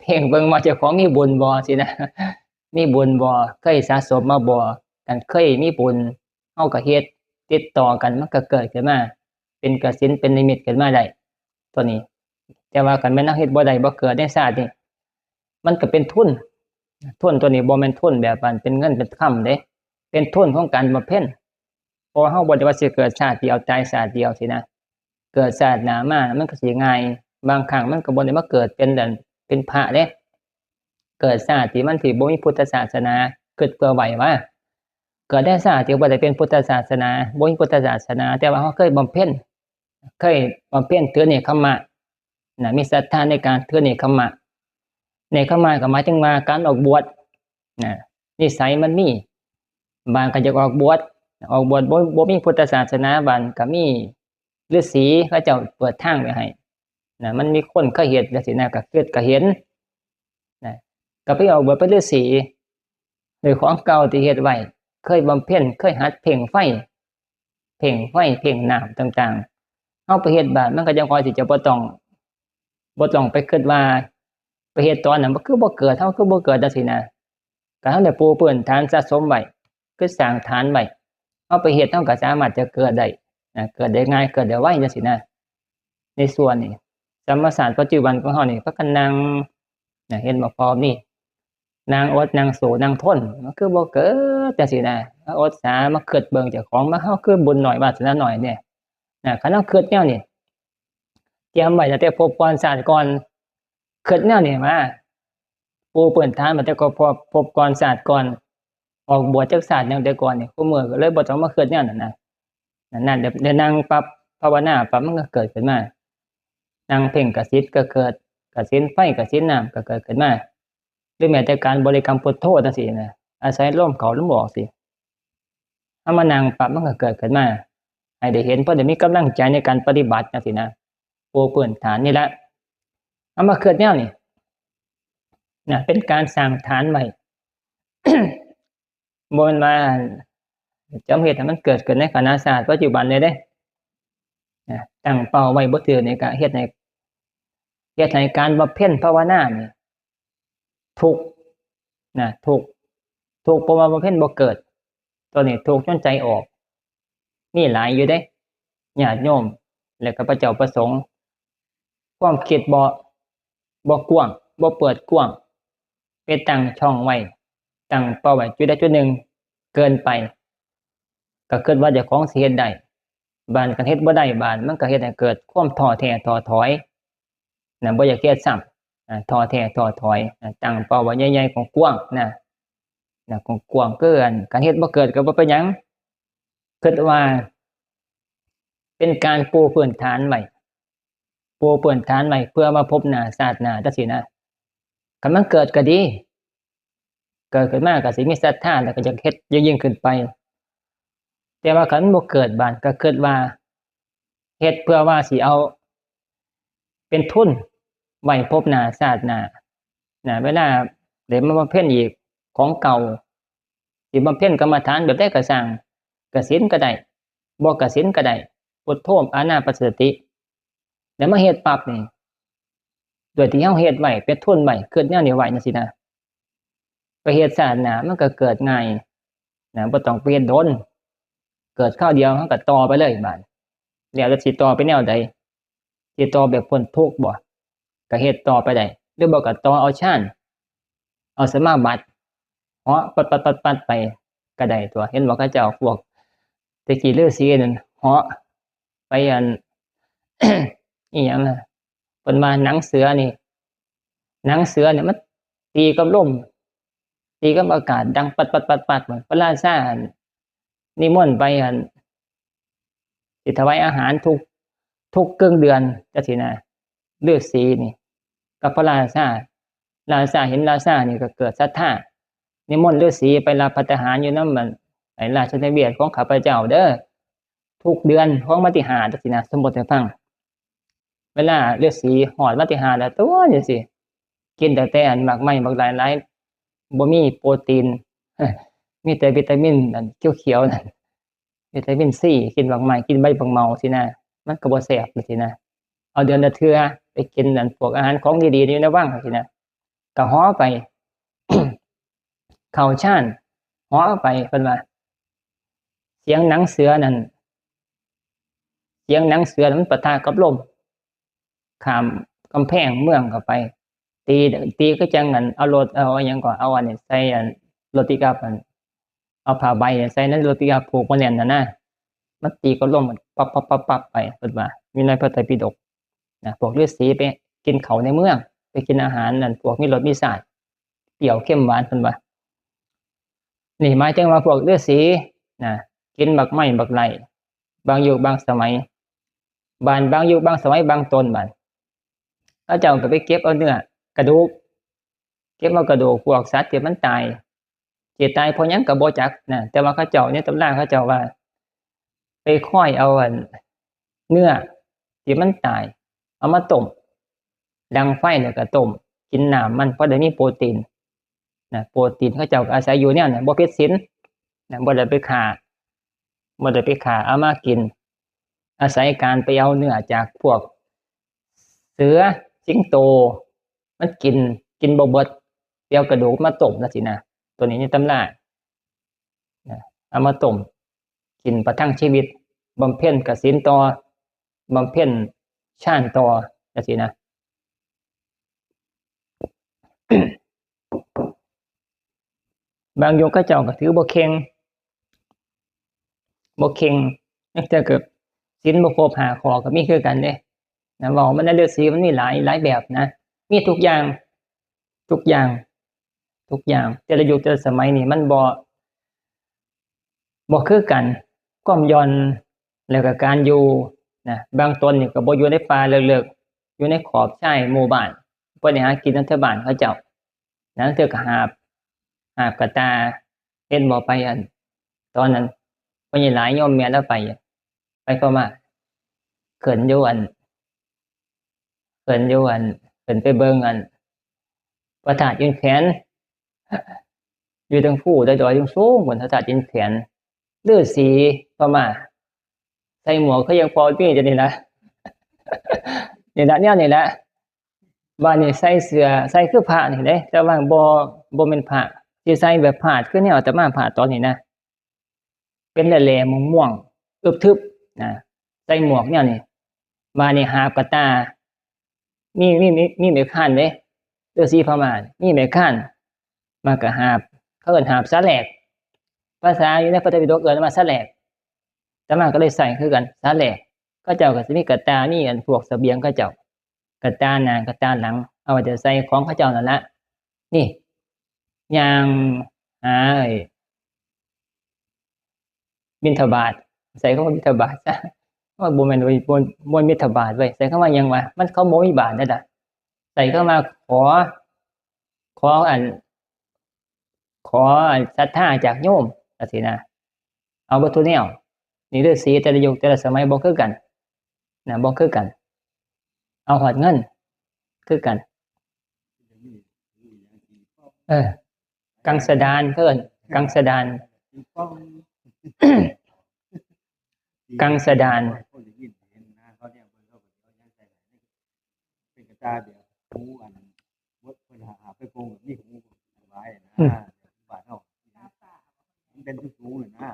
เพ่งเบิ่งว่าเจ้าของมีบุญบ่สินะ มีบุญบ่เคยสะสมมาบ่กันเคยมีบุญเฮาก็เฮ็ดติดต่อกันมันก็เกิดขึ้นมาเป็นกสิณเป็นนิมิตขึ้นมาได้ตัวนี้แต่ว่าคันแม่นเฮาเฮ็ดบ่ได้บ่เกิดในชาตินี้มันก็เป็นทุนตัวนี้บ่แม่นทุนแบบว่าเป็นเงินเป็นค่ำเด้เป็นทุนของการบำเพ็ญเพราะเฮาบ่ได้ว่าสิเกิดชาติเดียวตายชาติเดียวสินะเกิดชาติหน้ามามันก็สิง่ายบางครั้งมันก็บ่ได้มาเกิดเป็นพระเด้เกิดชาติที่มันสิบ่มีพุทธศาสนาเกิดเพื่อไว้ว่าเกิดได้ชาติที่บ่ได้เป็นพุทธศาสนาบ่มีพุทธศาสนาแต่ว่าเฮาเคยบำเพ็ญถือเนกขัมมะนะมีศรัทธาในการถือเนกขัมมะเนกขัมมะก็หมายถึงว่าการออกบวชนะนิสัยมันมีบางก็อยากออกบวชบ่มีพุทธศาสนาบางก็มีฤาษีเขาเจ้าเปิดทางไว้ให้นะมันมีคนเคยเฮ็ดจังซี่นะก็เกิดก็เห็นนะก็ไปออกบวชเป็นฤาษีด้วยของเก่าที่เฮ็ดไว้เคยบำเพ็ญเคยหัดเพ่งไฟเพ่งน้ำต่างๆเฮาไปเฮ็ดบาดมันก็จังค่อยสิจะบ่ต้องไปคิดว่าไปเฮ็ดตอนนั้นมันคือบ่เกิดเฮาคือบ่เกิดจังซี่นะก็เฮาได้ปูพื้นฐานสะสมไว้คือสร้างฐานไว้เฮาไปเฮ็ดเฮาก็สามารถจะเกิดได้นะเกิดได้ง่ายเกิดได้ไวจังซี่นะในส่วนนี้ธรรมศาสตร์ปัจจุบันของเฮานี่พากันนั่งนะเห็นบ่พร้อมนี่นางอดนางสู้นางทนมันคือบ่เกิดจังซี่นะมาอดสามาคิดเบิ่งเจ้าของมาเฮาคือบุญน้อยวาสนาน้อยเนี่ยนะคันเฮาคิดแนวนี้เตรียมไว้ตั้งแต่ภพก่อนชาติก่อนคิดแนวนี้มาปูพื้นฐานมาแต่ก็ภพก่อนชาติก่อนออกบวชจักชาติหยังแต่ก่อนนี่คุมื้อก็เลยบ่ต้องมาคิดแนวนั้นนะนั่นเดี๋ยวนั่งปั๊บภาวนาปั๊บมันก็เกิดขึ้นมานั่งเพ่งกสิณก็เกิดกสิณไฟกสิณน้ำก็เกิดขึ้นมาหรือแม้แต่การบริกรรมพุทโธจังซี่นะอาศัยลมเข้าลมออกสิถ้ามานั่งปั๊บมันก็เกิดขึ้นมาให้ได้เห็นเพราะได้มีกำลังใจในการปฏิบัติจังซี่นะปูพื้นฐานนี่แหละเอามาเกิดแนวนี้นะเป็นการสร้างฐานไว้ บ่แม่นว่าจำเฮ็ดให้มันเกิดขึ้นในคณะศาสตร์ปัจจุบันเลยเด้นะตั้งเป้าไว้บ่ถือในการเฮ็ดให้การบำเพ็ญภาวนานี่ทุกข์นะทุกข์เพราะว่าบำเพ็ญบ่เกิดตัวนี้ทุกข์จนใจออกมีหลายอยู่เด้ญาติโยมแล้วก็พระเจ้าประสงค์ความคิดบ่กว้างบ่เปิดกว้างไปตั้งช่องไว้ตั้งเป้าไว้จุดใดจุดหนึ่งเกินไปก็คิดว่าเจ้าของสิเฮ็ดได้บานคันเฮ็ดบ่ได้บานมันก็เฮ็ดให้เกิดความท้อแท้ท้อถอยนะบ่อยากเฮ็ดซ้ำท้อแท้ท้อถอยตั้งเป้าไว้ใหญ่ๆกว้างๆนะกว้างๆเกินคันเฮ็ดบ่เกิดก็บ่เป็นหยังคิดว่าเป็นการปูพื้นฐานไว้เพื่อมาพบหน้าชาติหน้าจังซี่นะคันมันเกิดก็ดีเกิดขึ้นมาก็สิมีศรัทธาแล้วก็จะเฮ็ดยิ่งขึ้นไปแต่ว่าคันบ่เกิดบานก็คิดว่าเฮ็ดเพื่อว่าสิเอาเป็นทุนไว้พบหน้าชาติหน้านะเวลาได้มาบำเพ็ญอีกของเก่าสิบำเพ็ญกรรมฐานแบบใดก็สร้างกสิณก็ได้บ่กสิณก็ได้พุทโธอานาปานสติแล้วมาเฮ็ดปั๊บนี่โดยที่เฮาเฮ็ดไว้เป็นทุนไว้คิดแนวนี้ไว้จังซี่นะไปเฮ็ดชาติหน้ามันก็เกิดง่ายนะบ่ต้องไปเฮ็ดโดนเกิดคราวเดียวมันก็ต่อไปเลยบาดแล้วจะสิต่อไปแนวใดสิต่อแบบพ้นทุกข์บ่ก็เฮ็ดต่อไปได้หรือบ่ก็ต่อเอาฌานเอาสมาบัติเหาะปัดๆๆไปก็ได้ตัวเห็นบ่เขาเจ้าพวกตะกี้ฤาษีนั่นเหาะไปอัน อีหยังน่ะเพิ่นว่าหนังเสือนี่มันตีกับลมตีกับอากาศดังปัดๆๆๆเหมือนพระราชานิมนต์ไป สิถวายอาหารทุกครึ่งเดือนจังซี่นะฤาษีนี่กับพระราชาเห็นราชานี่ก็เกิดศรัทธานิมนต์ฤาษีไปรับภัตตาหารอยู่นำมันไอ้ราชนิเวศของข้าพเจ้าเด้อทุกเดือนของวันที่5จังซี่นะสมมุติให้ฟังเวลาฤาษีฮอดวันที่5แล้วตัวจังซี่กินแต่อันหมากไม้บักหลายๆบ่มีโปรตีน มีแต่วิตามินอันเขียวๆนั่นวิตามินซีกินหมากไม้กินใบบักเมาสินะมันก็บ่แซ่บจังซี่นะเอาเดือนละเทื่อไปกินอันพวกอาหารของดีๆนี่นะวังจังซี่นะก็ฮ้อไป เข้าฌานฮ้อไปเพิ่นว่าเสียงหนังเสือนั่นมันปะทะกับลมข้ามกำแพงเมืองเข้าไปตีก็จังนั้นเอารถเอาหยังก็เอาอันนี้ใส่อันรถปิกอัพอันเอาผ้าใบใส่ในรถปิกอัพผูกมาแน่นน่ะนะมันตีกับลมมันปั๊บๆๆไปเพิ่นว่ามีในพระไตรปิฎกนะพวกฤาษีไปกินข้าวในเมืองไปกินอาหารนั่นพวกมีรสมีชาติเปรี้ยวเค็มหวานเพิ่นว่านี่หมายถึงว่าพวกฤาษีนะกินบักไม้บักไร่บางยุคบางสมัยบางยุคบางสมัยบางตนบัดเขาเจ้าก็ไปเก็บเอาเนื้อกระดูกเก็บเอากระดูกพวกสัตว์ที่มันตายสิตายเพราะหยังก็บ่จักนะแต่ว่าเขาเจ้าในตำราเขาเจ้าว่าไปค้อยเอาอันเนื้อที่มันตายเอามาต้มดังไฟแล้วก็ต้มกินน้ำมันเพราะได้มีโปรตีนนะโปรตีนเขาเจ้าก็อาศัยอยู่แนวนั้นบ่ผิดศีลนะบ่ได้ไปฆ่าเอามากินอาศัยการไปเอาเนื้อจากพวกเสือสิงโตมันกินบ่เบิดไปเอากระดูกมาต้มจังซี่นะตัวนี้ในตำรานะเอามาต้มกินประทังชีวิตบำเพ็ญกสิณต่อบำเพ็ญฌานต่อจังซี่นะ บางโยมเขาเจ้าก็ถือบ่เข่งนักแต่เกิดศีลบ่ครบ5ข้อก็มีคือกันเด้นะเว้ามันในฤาษีมันมีหลายแบบนะมีทุกอย่างแต่ละยุคแต่ละสมัยนี่มันบ่คือกันความย่อนแล้วก็การอยู่นะบางตนนี่ก็บ่อยู่ในป่าเลิกๆอยู่ในขอบชายหมู่บ้านเพิ่นได้หากินนำชาวบ้านเขาเจ้านะเทื่อก็หาบกระตาเห็นบ่ไปอันตอนนั้นพ่อใหญ่หลายโยมแม่แล้วไปพม่าเขินอยู่อันเขินไปเบิ่งอันพระธาตุอินแขวนอยู่เทิงภูดอยสูงๆบนพระธาตุอินแขวนฤาษีพม่าใส่หมวกเขายังพอมีจังนี่ล่ะ นี่ล่ะแนวนี่แหละบ้านนี่ใส่เสื้อใส่คือพระนี่เด้แต่ว่าบ่แม่นพระสิใส่แบบพาดคือแนวอาตมาพาดตอนนี้นะเป็นแหล่ๆม่วงๆอึบทึบนะใส่หมวกแนวนี้มานี่หาบกระตามีไม้ค้านเด้ฤาษีพม่ามีไม้ค้านมาก็หาบเขาเอิ้นหาบสาแหลกภาษาอยู่ในพระไตรปิฎกเอิ้นว่าสาแหลกอาตมาก็เลยใส่คือกันสาแหลกเขาเจ้าก็สิมีกระตามีอันพวกเสบียงเขาเจ้ากระตาหน้ากระตาหลังเอาไว้จะใส่ของเขาเจ้านั่นล่ะนี่ย่างหาบิณฑบาตใส่คำว่าบิณฑบาตซะว่าบ่แม่นบ่บิณฑบาตเว้ยใส่คำว่าหยังวะมันเขาบ่มีบาตนั่นน่ะใส่เข้ามาขออันศรัทธาจากโยมจังซี่นะเอาเบิดทุกแนวนี่ฤาษีแต่ละยุคแต่ละสมัยบ่คือกันนะบ่คือกันเอาฮอดเงินคือกันกังสดานเพิ่นกังสดาน กังสดานเป็นกระตาเดี๋ยวหูอันเพิ่นหาไปโกงแบบนี้หูหลายนะบาดเฮามันเป็นสูงๆเลยนะ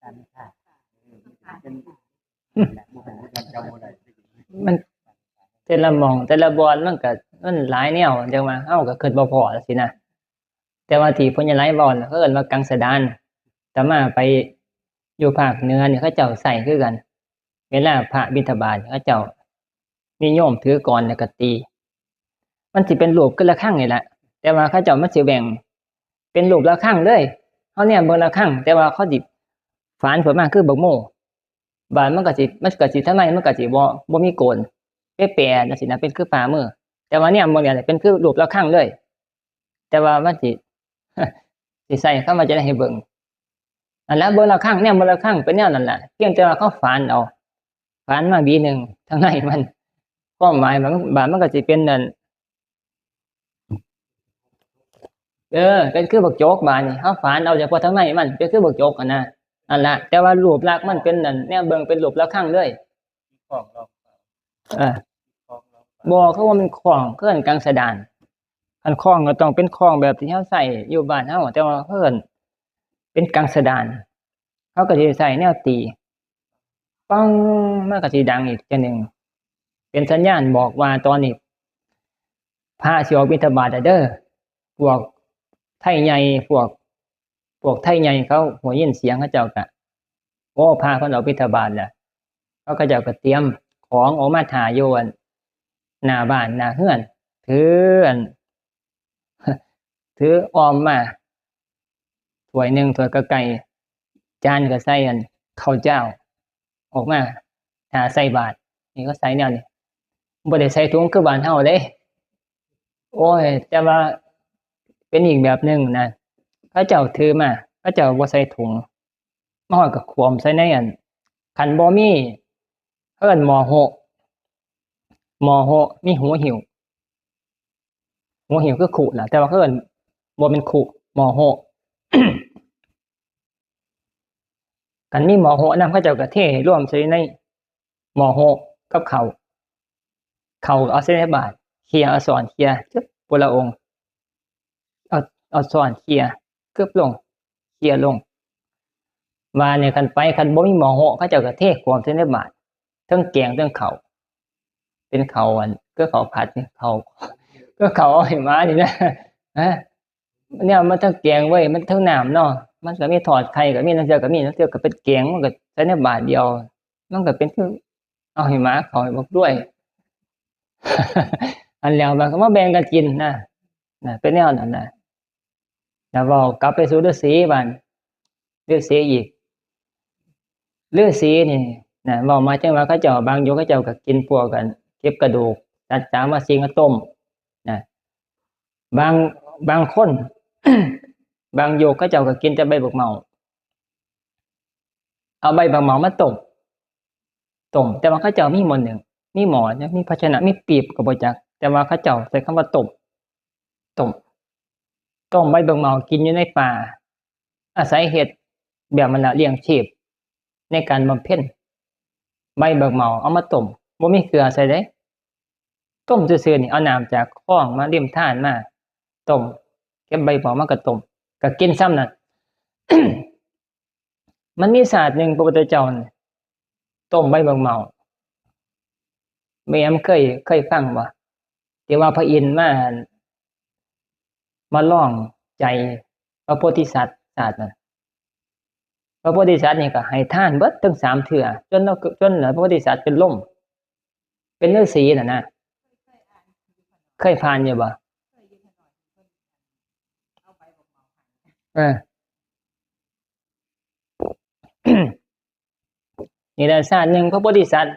กันค่ะเป็นบ่ฮู้กันจำบ่ได้มันแต่ละหม่องแต่ละบอนมันหลายแนวจังว่าเฮาก็คิดบ่พอจังซี่นะแต่ว่าที่เพิ่นจะหลายบ่อนเขาเอิ้นว่ากังสดานแต่มาไปอยู่ภาคเหนือนี่เขาเจ้าใส่คือกันเวลาพระบิณฑบาตเขาเจ้านิยมถือกลแล้วก็ตีมันสิเป็นรูปคือระฆังนี่แหละแต่ว่าเขาเจ้ามันสิแบ่งเป็นรูประฆังเลยเฮาเนี่ยเบิ่งระฆังแต่ว่าเขาสิฝานเพิ่นมาคือบักโม่ บานมันก็สิทำไมมันก็สิบ่มีโกนแปรๆจังซี่นะเป็นคือฝ่ามือแต่ว่าเนี่ยบ่เนี่ยเป็นคือรูประฆังเลย แต่ว่ามันสิ สิใส่เข้ามาจะได้ให้เบิ่งอันนั้นเบิ่งระฆังเนี่ยเบิ่งระฆังเป็นแนวนั้นแหละเพียงแต่ว่าเขาฝานเอาฝานมาบีหนึ่งทางในมันความหมายมันก็สิเป็นนั่นเป็นคือบักโจกบาดนี่เขาฝานเอาเฉพาะทางในมันเป็นคือบักโจกอันน่ะอันละแต่ว่ารูปลักษณ์มันเป็นนั่นแนวเบิ่งเป็นรูประฆังเลยของเราเออของเราบ่เขาว่ามันของเพิ่นกังสดานคันของก็ต้องเป็นของแบบที่เฮาใช้อยู่บ้านเฮาแต่ว่าเพิ่นเป็นกังสดานเขาก็สิใช้แนวตีปังมันก็สิดังอีกจังหนึ่งเป็นสัญญาณบอกว่าตอนนี้พระสิออกบิณฑบาตแล้วเด้อพวกไทใหญ่พวกไทใหญ่เขาหัวยินเสียงเขาเจ้าก็โอ้พระเพิ่นออกบิณฑบาตแล้วเขาก็เจ้าก็เตรียมของออกมาท่าอยู่อั่นหน้าบ้านหน้าเรือนถืออั่น ถือออมมาถ้วยหนึงถ้วยก็ไก่จานก็ใส่อั่นข้าวเจ้าออกมาท่าใส่บาตรนี่ก็ใส่แนวนี้บ่ได้ใส่ถุงคือบ้านเฮาเด้โอ้ยแต่ว่าเป็นอีกแบบหนึ่งนะเขาเจ้าถือมาเขาเจ้าบ่ใส่ถุงมาฮอดก็ขวมใส่ในอั่นคันบ่มีเอิ้นหม้อโฮะหม้อโฮะมีหัวหิ้วหัวหิ้วคือขุล่ะแต่ว่าเขาเอิ้นบ่แม่นขุหม้อโฮะ คันมีหม้อโฮะนำเขาเจ้าก็เทรวมใส่ในหม้อโฮะกับข้าวเอาใส่ในบาตรเขี่ยเอาช้อนเขี่ยจึ๊บพุละองค์เอาช้อนเขี่ยกึบลงเขี่ยลงว่าเนี่ยคันบ่มีหม้อโฮะเขาเจ้าก็เทขวมใส่ในบาตรเทิงแกงเทิงข้าวเป็นข้าวอันคือข้าวผัดนี่ข้าวคือข้าวเอาให้หมานี่นะ ฮะเนี่ยมันเทิงแกงไว้มันเทิงน้ำเนาะมันก็มีทอดไข่ก็มีนังเทื่อก็มีนังเทื่อก็เป็นแกงมันก็ใส่ในบาตรเดียวมันก็เป็นคือเอาให้หมาเข้าให้บักด้วย อันแล้วมันก็มาแบ่งกันกินนะเป็นแนวนั้นนะแล้วเว้ากลับไปสู่ฤาษีบัดฤาษีอีกฤาษีนี่นะเว้ามาจังว่าเขาเจ้าบางโยมเขาเจ้าก็กินพวกกันเก็บกระดูกตัดสามมาสิงมาต้มนะบางคน บางโยมเขาเจ้าก็กินแต่ใบบักเมาเอาใบบักเมามาต้มแต่ว่าเขาเจ้ามีหม้อหนึ่งมีหม้อนะมีภาชนะมีปีบก็บ่จักแต่ว่าเขาเจ้าใช้คำว่าต้มใบบักเมากินอยู่ในป่าอาศัยเฮ็ดแบบมันละเลี้ยงชีพในการบำเพ็ญใบบักเมาเอามาต้มบ่มีเกลือใส่เด้ต้มซื่อๆนี่เอาน้ำจากคลองมาริมทานมาต้มเก็บใบบักเมามาก็ต้มก็กินซ้ำนั่น มันมีศาสตร์หนึ่งพระพุทธเจ้าน่ะต้มใบบักเมาแม่มเคยฟังบ่ที่ว่าพระอินทร์มาลองใจพระโพธิสัตว์ศาสตร์นั่นพระโพธิสัตว์นี่ก็ให้ทานเบิดทั้ง3เทื่อจนพระโพธิสัตว์เป็นลมเป็นฤาษีน่ะนะเคยผ่านอยู่บ่เออ นี่แหละชาติหนึ่งพระโพธิสัตว์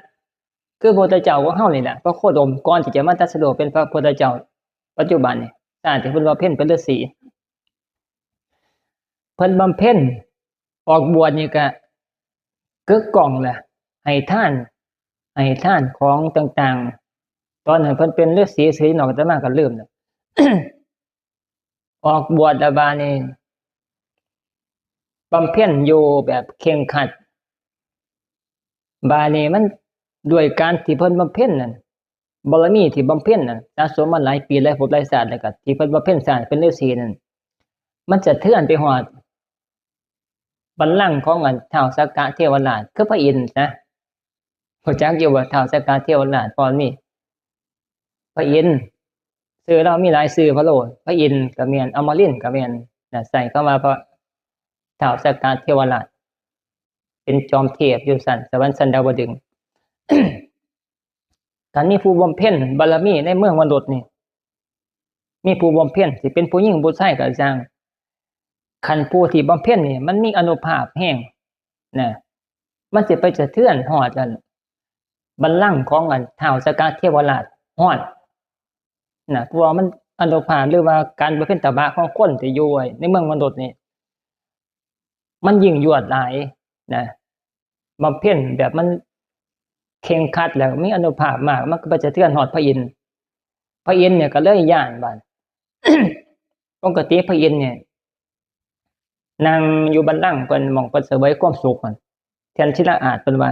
คือพระพุทธเจ้าของเฮานี่แหละพระโคดมก่อนที่จะมาตรัสรู้เป็นพระพุทธเจ้าปัจจุบันนี่ชาติที่เพิ่นบำเพ็ญเป็นฤาษีเพิ่นบำเพ็ญออกบวชนี่ก็กึกก้องแหละให้ทานของต่างๆตอนนั้นเพิ่นเป็นฤาษีศรีนอกอาตมาก็ลืมแล้ว ออกบวชแล้วบาดนี้บำเพ็ญอยู่แบบเคร่งครัดบาดนี้มันด้วยการที่เพิ่นบำเพ็ญนั่นบารมีที่บำเพ็ญนั่นสะสมมาหลายปีหลายภพหลายชาติแล้วก็ที่เพิ่นบำเพ็ญสร้างเป็นฤาษีนั่นมันสะเทือนไปฮอดบัลลังก์ของอันท้าวสักกะเทวราชคือพระอินทร์นะรู้จักอยู่ว่าท้าวสักกะเทวราชก่อนมีพระอินทร์ชื่อเรามีหลายชื่อพระโลดพระอินทร์ก็แม่นอมรินทร์ก็แม่นน่ะใส่เข้ามาเพราะท้าวสักกะเทวราชเป็นจอมเทพอยู่สวรรค์สันดาวดึงส์ การมีผู้บำเพ็ญบารมีในเมืองมนุษย์นี่มีผู้บำเพ็ญสิเป็นผู้หญิงผู้ชายก็ช่างคันผู้ที่บำเพ็ญนี่มันมีอานุภาพแห้งนะ มันสิไปสะเทือนฮอดอันบัลลังก์ของอันท้าวสกาเทวราชฮอดนะเพราะว่ามันอันตรพาลหรือว่าการประพฤติตบะของคนที่อยู่ไว้ในเมืองมนุษย์นี่มันยิ่งยวดหลายนะบำเพ็ญแบบมันเคร่งครัดแล้วมีอานุภาพมากมันก็ไปสะเทือนฮอดพระอินทร์เนี่ยก็เลยย้านบาด ปกติพระอินทร์เนี่ยนั่งอยู่บัลลังก์เพิ่นหม้องเพิ่นเสวยความสุขนั่นแทนที่ละอาจเพิ่นว่า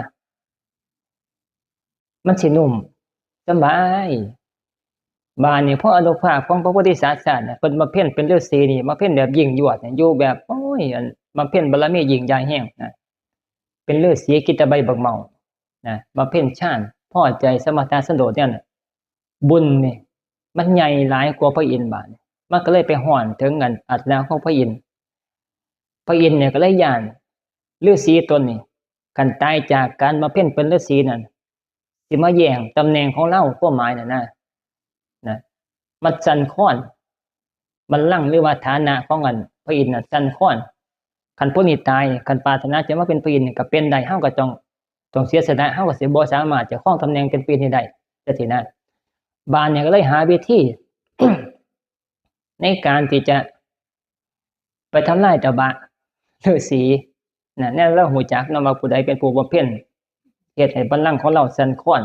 มันสินุ่มสบายบาดนี้พออานุภาพของพระโพธิสัตว์เนี่ยเพิ่นมาเพ็ญเป็นฤาษีนี่มาเพ็ญแบบยิ่งยวดเนี่ยอยู่แบบโอ้ยอันมาเพ็ญบารมียิ่งใหญ่แฮงนะเป็นฤาษีกิตไบบักเมานะมาเพ็ญฌานพอใจสมถะสันโดษเนี่ยน่ะบุญนี่มันใหญ่หลายกว่าพระอินทร์บาดนี้มันก็เลยไปฮ้อนถึงกันอัตราของพระอินทร์เนี่ยก็เลยย้านฤาษีตนนี้คันตายจากการมาเพ็ญเป็นฤาษีนั่นสิมาแย่งตำแหน่งของเราความหมายน่ะนะมันสั่นคลอนบัลลังก์หรือว่าฐานะของอันพระอินทร์น่ะสั่นคลอนคันผู้นี้ตายคันปรารถนาจะมาเป็นพระอินทร์นี่ก็เป็นได้เฮาก็ต้องเสียสละเฮาก็สิบ่สามารถจะครองตำแหน่งเป็นพระอินทร์ให้ได้จังซี่นะบาดเนี่ยก็เลยหาวิธี ในการที่จะไปทำลายตบะฤาษีน่ะแน่เราฮู้จักเนาะว่าผู้ใดเป็นผู้บำเพ็ญเฮ็ดให้บัลลังก์ของเราสั่นคลอน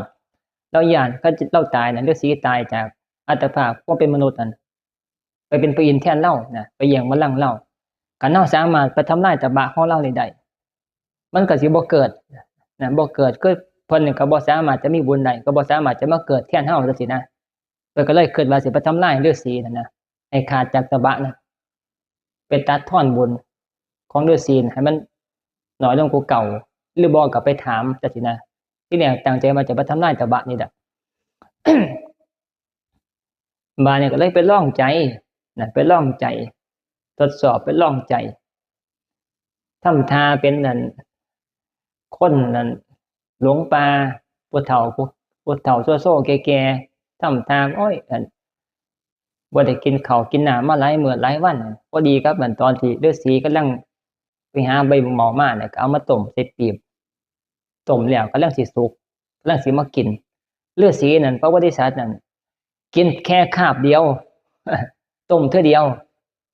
เราย้านคันเราตายน่ะฤาษีตายจากอัตภาพความเป็นมนุษย์นั่นไปเป็นพระอินทร์แทนเรานะไปแย่งบัลลังก์เราคันเราสามารถไปทำลายตบะของเราได้มันก็สิบ่เกิดนะบ่เกิดคือเพิ่นนี่ก็บ่สามารถจะมีบุญได้ก็บ่สามารถจะมาเกิดแทนเฮาจังซี่นะเพิ่นก็เลยคิดว่าสิไปทำลายฤาษีนั่นนะให้ขาดจากตบะนะไปตัดทอนบุญของฤาษีให้มันน้อยลงกว่าเก่าหรือบ่ก็ไปถามจังซี่นะที่แรกตั้งใจว่าจะไปทำลายตบะนี่แหละ บาดนี้ก็เลยไปลองใจนะไปลองใจทดสอบไปลองใจทำท่าเป็นนั่นคนนั่นหลงป่าผู้เฒ่าโซ่ๆแก่ๆทำท่าโอ้ยอันบ่ได้กินข้าวกินน้ำมาหลายมื้อหลายวันพอดีครับอันตอนที่ฤาษีกำลังไปหาใบบักเมามาเนี่ยก็เอามาต้มใส่ปีบต้มแล้วกำลังสิสุกกำลังสิมากินฤาษีนั่นพระโพธิสัตว์นั่นกินแค่คาบเดียว ต้มเทื่อเดียว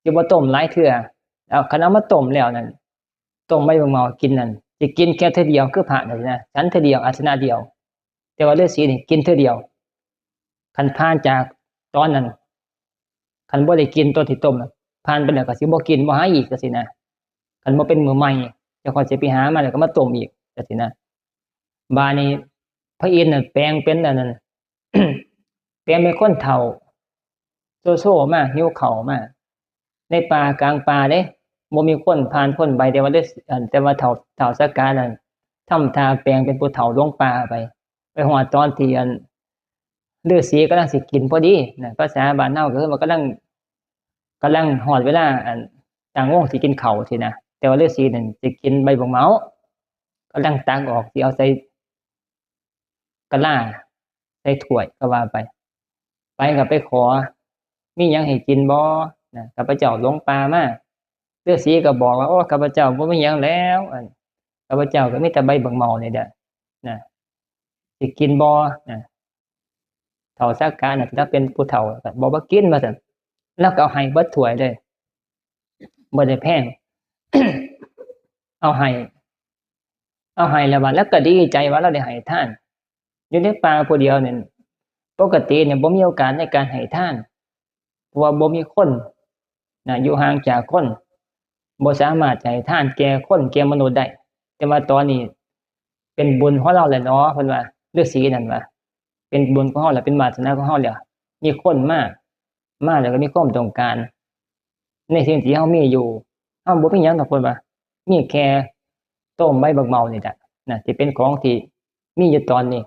สิบ่ต้มหลายเทื่อเอาคันเอามาต้มแล้วนั่นต้มใบบักเมากินนั่นสิกินแค่เทื่อเดียวคือพระนั่นนะฉันเทื่อเดียวอาสนะเดียวแต่ว่าฤาษีนี่กินเทื่อเดียวคันผ่านจากตอนนั้นคันบ่ได้กินตัวที่ต้มน่ะผ่านไปแล้วก็สิบ่กินบ่หาอีกจังซี่นะคันบ่เป็นมื้อใหม่เจ้าของสิไปหามาแล้วก็มาต้มอีกจังซี่นะบาดนี้พระอินทร์น่ะแปลงเป็นอันนั้น แปลงเป็นคนเฒ่าโซมาหิวข้าวมาในป่ากลางป่าเด้บ่มีคนผ่านพ้นไปแต่ว่าเฒ่าสักกานั่นทำท่าแปลงเป็นผู้เฒ่าลงป่าไปฮอดตอนที่อันฤาษีกำลังสิกินพอดีนะภาษาบ้านเฮาก็คือว่ากำลังฮอดเวลาอันตั้งวงสิกินข้าวสินะแต่ว่าฤาษีนั่นสิกินใบบักเมากำลังตักออกสิเอาใส่กะลาใส่ถ้วยก็ว่าไปก็ไปขอมีหยังให้กินบ่นะข้าพเจ้าหลงป่ามาฤาษีก็บอกว่าโอ้ข้าพเจ้าบ่มีหยังแล้วข้าพเจ้าก็มีแต่ใบบักเมานี่แหละนะสิกินบ่นะเฒ่าสักกาน่ะถ้าเป็นผู้เฒ่าก็บอกว่ากินว่าซั่นแล้วก็เอาให้เบิดถ้วยเลยบ่ได้แพง เอาให้แล้วว่าแล้วก็ดีใจว่าเราได้ให้ทานอยู่ในป่าผู้เดียวนี่ปกติเนี่ยบ่มีโอกาสในการให้ทานเพราะว่าบ่มีคนนะอยู่ห่างจากคนบ่สามารถจะให้ทานแก่คนแก่มนุษย์ได้แต่ว่าตอนนี้เป็นบุญของเราแหละเนาะเพิ่นว่าฤาษีนั่นว่าเป็นบุญของเฮาแล้วเป็นวาสนาของเฮาแล้วมีคนมาแล้วก็มีความต้องการในสิ่งที่เฮามีอยู่เฮาบ่มีหยังดอกเพิ่นว่ามีแค่ต้มใบบักเมานี่แหละนะที่เป็นของที่มีอยู่ตอนนี้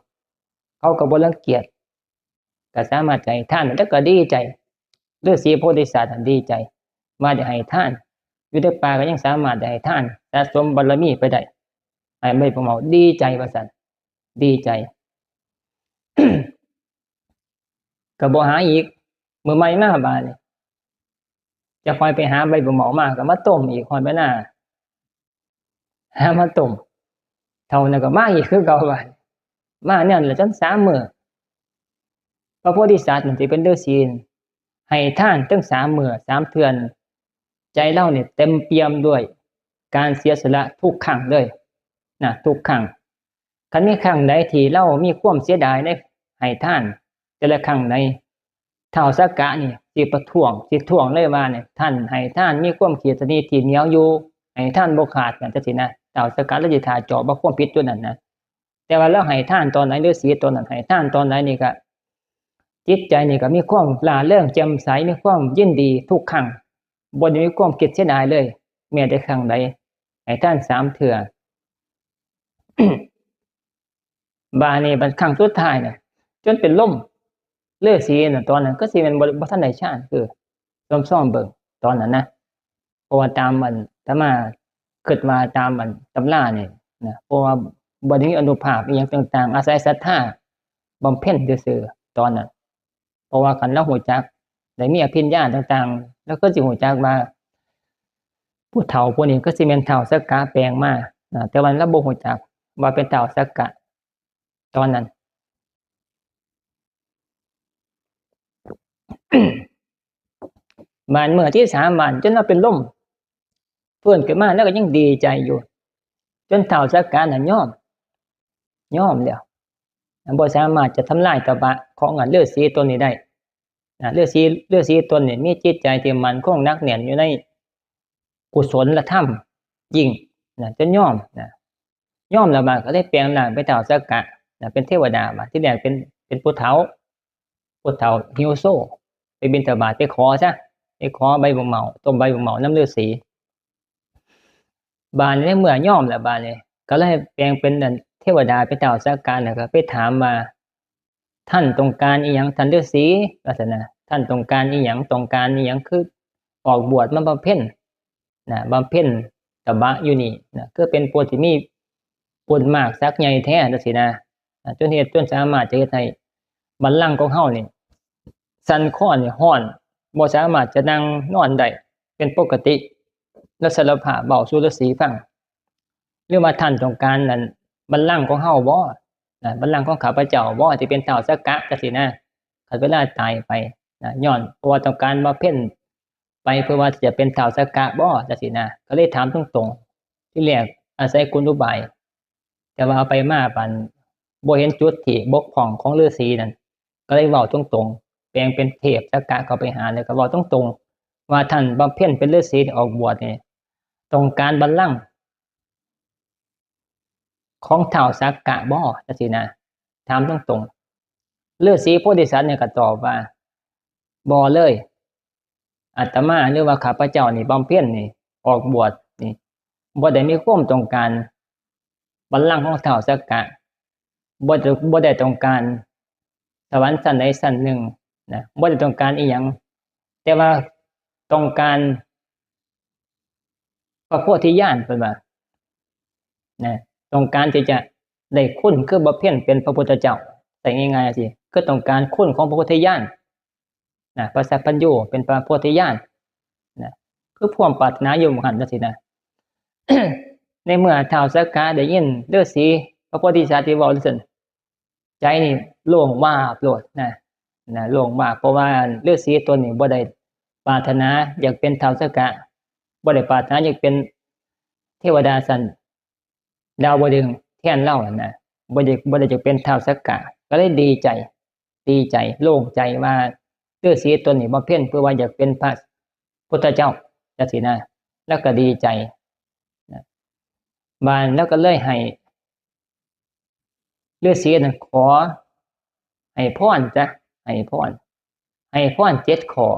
เขาก็บ่รังเกียจก็สามารถจะให้ทานแล้วก็ดีใจฤาษีโพธิสัตว์ดีใจว่าได้ให้ทานอยู่ในป่าก็ยังสามารถได้ให้ทานสะสมบารมีไปได้ให้ใบบักเมาดีใจว่าซั่นดีใจ ก็บ่หาอีกมื้อใหม่มาบาดนี้จะค่อยไปหาใบบักเมามาก็มาต้มอีกค่อยไปหน้าหามาต้ม เท่านั้นก็มาอีกคือเก่าบาดมาเนี่ยแหละจน3 มื้อพระโพธิสัตว์นั่นสิเป็นฤาษีให้ทานตั้ง3 มื้อ3 เทื่อใจเราเนี่ยเต็มเปี่ยมด้วยการเสียสละทุกครั้งเลยนะทุกครั้งคันมีครั้งใดที่เรามีความเสียดายในให้ทานแต่ละครั้งใดท้าวสักกะนี่สิประท้วงสิท้วงเลยว่าเนี่ยท่านให้ทานมีความเขียดสนิทที่เหนียวอยู่ให้ทานบ่ขาดกันจังซี่นะท้าวสักกะแล้วสิท่าเจาะบ่ความผิดตัวนั้นนะแต่ว่าเราให้ทานตอนไหนฤาษีตอนนั้นให้ทานตอนไหนนี่ก็จิตใจนี่ก็มีความร่าเริงแจ่มใสมีความยินดีทุกครั้งบ่ได้มีความคิดเสียดายเลยแม้แต่ครั้งใดให้ท่าน3 เทื่อ บาดนี้บัดครั้งสุดท้ายน่ะจนเป็นลมฤาษีน่ะตอนนั้นก็สิแม่นบ่ทันได้ฌานคือซ่อมๆเบิ่งตอนนั้นนะเพราะว่าตามอาตมาคิดว่าตามตำรานี่นะเพราะว่าบ่ได้มีอานุภาพอิหยังต่างๆอาศัยศรัทธาบำเพ็ญซื่อๆตอนนั้นเพราะว่าคันเรารู้จักได้มีอภิญญาต่างๆแล้วก็สิรู้จักว่าผู้เฒ่าผู้นี้ก็สิแม่นท้าวสักกะแปลงมานะแต่ว่าเราบ่รู้จักว่าเป็นท้าวสักกะตอนนั้น บานเมื่อที่3 วันจนเราเป็นลมฟื้นขึ้นมาแล้วก็ยังดีใจอยู่จนท้าวสักกะน่ะยอมแล้วบ่สามารถจะทำลายตบะของฤาษีตนนี้ได้ฤาษีตนนี้มีจิตใจที่มั่นคงหนักแน่นอยู่ในกุศลธรรมยิ่งจนยอมแล้วบัดก็ได้แปลงร่างเป็นท้าวสักกะเป็นเทวดาบัดที่แรกเป็นผู้เฒ่าหิวโซไปบิณฑบาตไปขอซะไปขอใบบักเหมาต้มใบบักเหมาน้ำฤาษีบาดนี้เมื่อยอมแล้วบาดนี้ก็เลยแปลงเป็นเทวดาเป็นท้าวสักกะก็ไปถามว่าท่านต้องการอีหยังท่านฤาษีว่าซั่นนะท่านต้องการอีหยังคือออกบวชมาบำเพ็ญบำเพ็ญตบะอยู่นี่คือเป็นผู้ที่มีบุญมากสักใหญ่แท้จังซี่นะจนสามารถจะเฮ็ดให้บัลลังก์ของเฮานี่สั่นคลอนนี่ร้อนบ่สามารถจะนั่งนอนได้เป็นปกติแล้วสารภาพเว้าสู่ฤาษีฟังหรือว่าท่านต้องการนั่นบัลลังก์ของเฮาบ่บัลลังก์ของข้าพเจ้าบ่ที่เป็นท้าวสักกะจังซี่นะคันเวลาตายไปย้อนเพราะว่าต้องการบำเพ็ญไปเพื่อว่าจะเป็นท้าวสักกะบ่จังซี่นะก็เลยถามตรงๆที่แรกอาศัยกลอุบายแต่ว่าเอาไปมาปานบ่เห็นจุดที่บกพร่องของฤาษีนั่นก็เลยเว้าตรงๆแปลงเป็นเทพสักกะเข้าไปหาแล้วก็เว้าตรงๆว่าท่านบำเพ็ญเป็นฤาษีออกบวชนี่ต้องการบัลลังก์ของท้าวสักกะบ่จังซี่นะถามตรงๆฤาษีโพธิสัตว์เนี่ยก็ตอบว่าบ่เลยอาตมาหรือว่าข้าพเจ้านี่บำเพ็ญนี่ออกบวชนี่บ่ได้มีความต้องการบัลลังก์ของท้าวสักกะบ่ได้ต้องการสวรรค์ชั้นใดชั้นหนึ่งบ่ได้ต้องการอีหยังแต่ว่าต้องการพระโพธิญาณเพิ่นว่าต้องการที่จะได้คุณคือบำเพ็ญเป็นพระพุทธเจ้าแต่ง่ายๆสิคือต้องการคุณของพระโพธิญาณพระสัพพัญญูเป็นพระโพธิญาณคือความปรารถนาอยู่หมู่หันจังซี่นะ ในเมื่อท้าวสักกะได้ยินฤาษีพระโพธิสัตว์ที่เว้าซั่นใจนี่โล่งวาบโลดโล่งวาบเพราะว่าฤาษีตนนี้บ่ได้ปรารถนาอยากเป็นท้าวสักกะบ่ได้ปรารถนาอยากเป็นเทวดาชั้นดาวดึงส์แทนเราบ่ได้จะเป็นท้าวสักกะก็เลยดีใจโล่งใจว่าฤาษีตนนี้บำเพ็ญเพื่อว่าอยากเป็นพระพุทธเจ้าจังซี่นะแล้วก็ดีใจบานแล้วก็เลยให้ฤาษีนั้นขอให้พรจ้ะให้พร7 ข้อ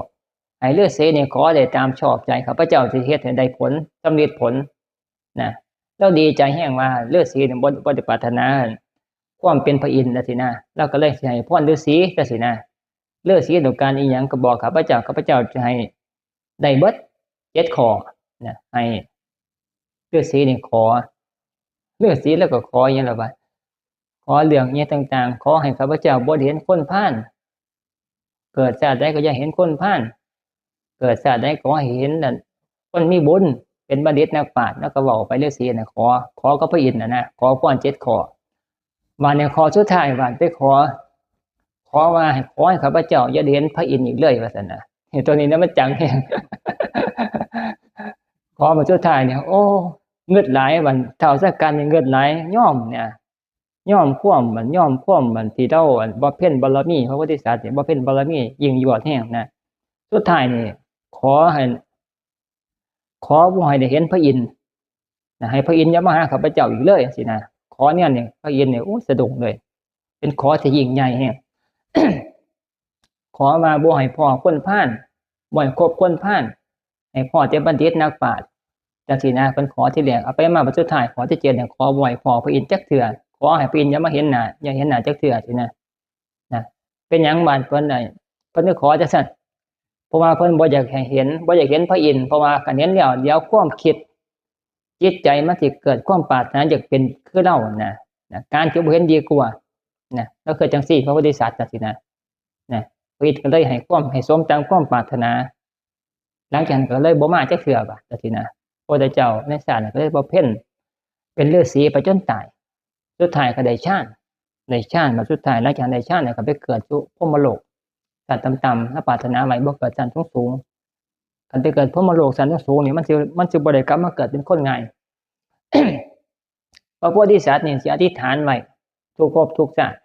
ให้ฤาษีนี่ขอได้ตามชอบใจข้าพเจ้าสิเฮ็ดให้ได้ผลสำเร็จผลแล้วดีใจแฮงว่าฤาษีนี่บ่ได้ปรารถนาความเป็นพระอินทร์จังซี่นะแล้วก็เลยสิให้พรฤาษีจังซี่นะฤาษีต้องการอีหยังก็บอกข้าพเจ้าจะให้ได้เบิด7 ข้อให้ฤาษีนี่ขอฤาษีแล้วก็ขออีหยังล่ะบัดขอเรื่องนี้ต่างๆขอให้ข้าพเจ้าบ่เห็นคนพาลเกิดชาติใดก็อย่าเห็นคนพาลเกิดชาติใดก็ให้เห็นคนมีบุญ เป็นบัณฑิตนักปราชญ์แล้วก็เว้าไปฤาษีน่ะขอกับพระอินทร์น่ะนะขอพร7ข้อวันนี้ข้อสุดท้ายว่าไปขอว่าขอให้ข้าพเจ้าอย่าได้เห็นพระอินทร์อีกเลยว่าซั่นน่ะตัวนี้นะมันจังแฮง ขอมาสุดท้ายเนี่ยโอ้เงือดหลายวันเท่าสักกันเงือดหลายยอมเนี่ยยอมความมันที่เราบ่เพ็ญบารมีพระโพธิสัตว์เนี่ยบ่เพ็ญบารมียิ่งยวดแฮงนะสุดท้ายนี่ขอบ่ให้ได้เห็นพระอินทร์นะให้พระอินทร์อย่ามาหาข้าพเจ้าอีกเลยจังซี่นะขอเนี่ยพระอินทร์เนี่ยโอ้สะดุ้งเลยเป็นขอที่ยิ่งใหญ่แฮง ขอมาบ่ให้พ่อคนพาลบ่ให้คบคนพาลให้พ่อแต่บัณฑิตนักปราชญ์จังซี่นะเพิ่นขอที่แรกเอาไปมาบัดสุดท้ายขอที่7เนี่ยขอบ่ให้พ่อพระอินทร์จักเทื่อขอให้พระอินทร์อย่ามาเห็นหน้าอย่าเห็นหน้าจักเทื่อสินะเป็นหยังบาดเพิ่นได้เพิ่นขอจังซั่นเพราะว่าเพิ่นบ่อยากให้เห็นพระอินทร์เพราะว่าคันเห็นแล้วเดี๋ยวความคิดจิตใจมันสิเกิดความปรารถนาอยากเป็นคือเรานะการที่บ่เห็นดีกว่าแล้วคือจังซี่พระโพธิสัตว์จังซี่นะพระอินทร์ก็เลยให้สมตามความปรารถนาหลังจากนั้นก็เลยบ่มาจักเทื่อบัดจังซี่นะพระพุทธเจ้าในชาติก็เลยบ่เพ็ญเป็นฤาษีไปจนตายสุดท้ายก็ได้ฌานมาสุดท้ายหลังจากได้ฌานเนี่ยก็ไปเกิดอยู่พรหมโลกชั้นต่ำๆถ้าปรารถนาไว้บ่เกิดชั้นสูงๆคันไปเกิดพรหมโลกชั้นสูงๆนี่มันสิบ่ได้กลับมาเกิดเป็นคนง่าย พระโพธิสัตว์นี่สิอธิษฐานไว้ทุกภพทุกชาติ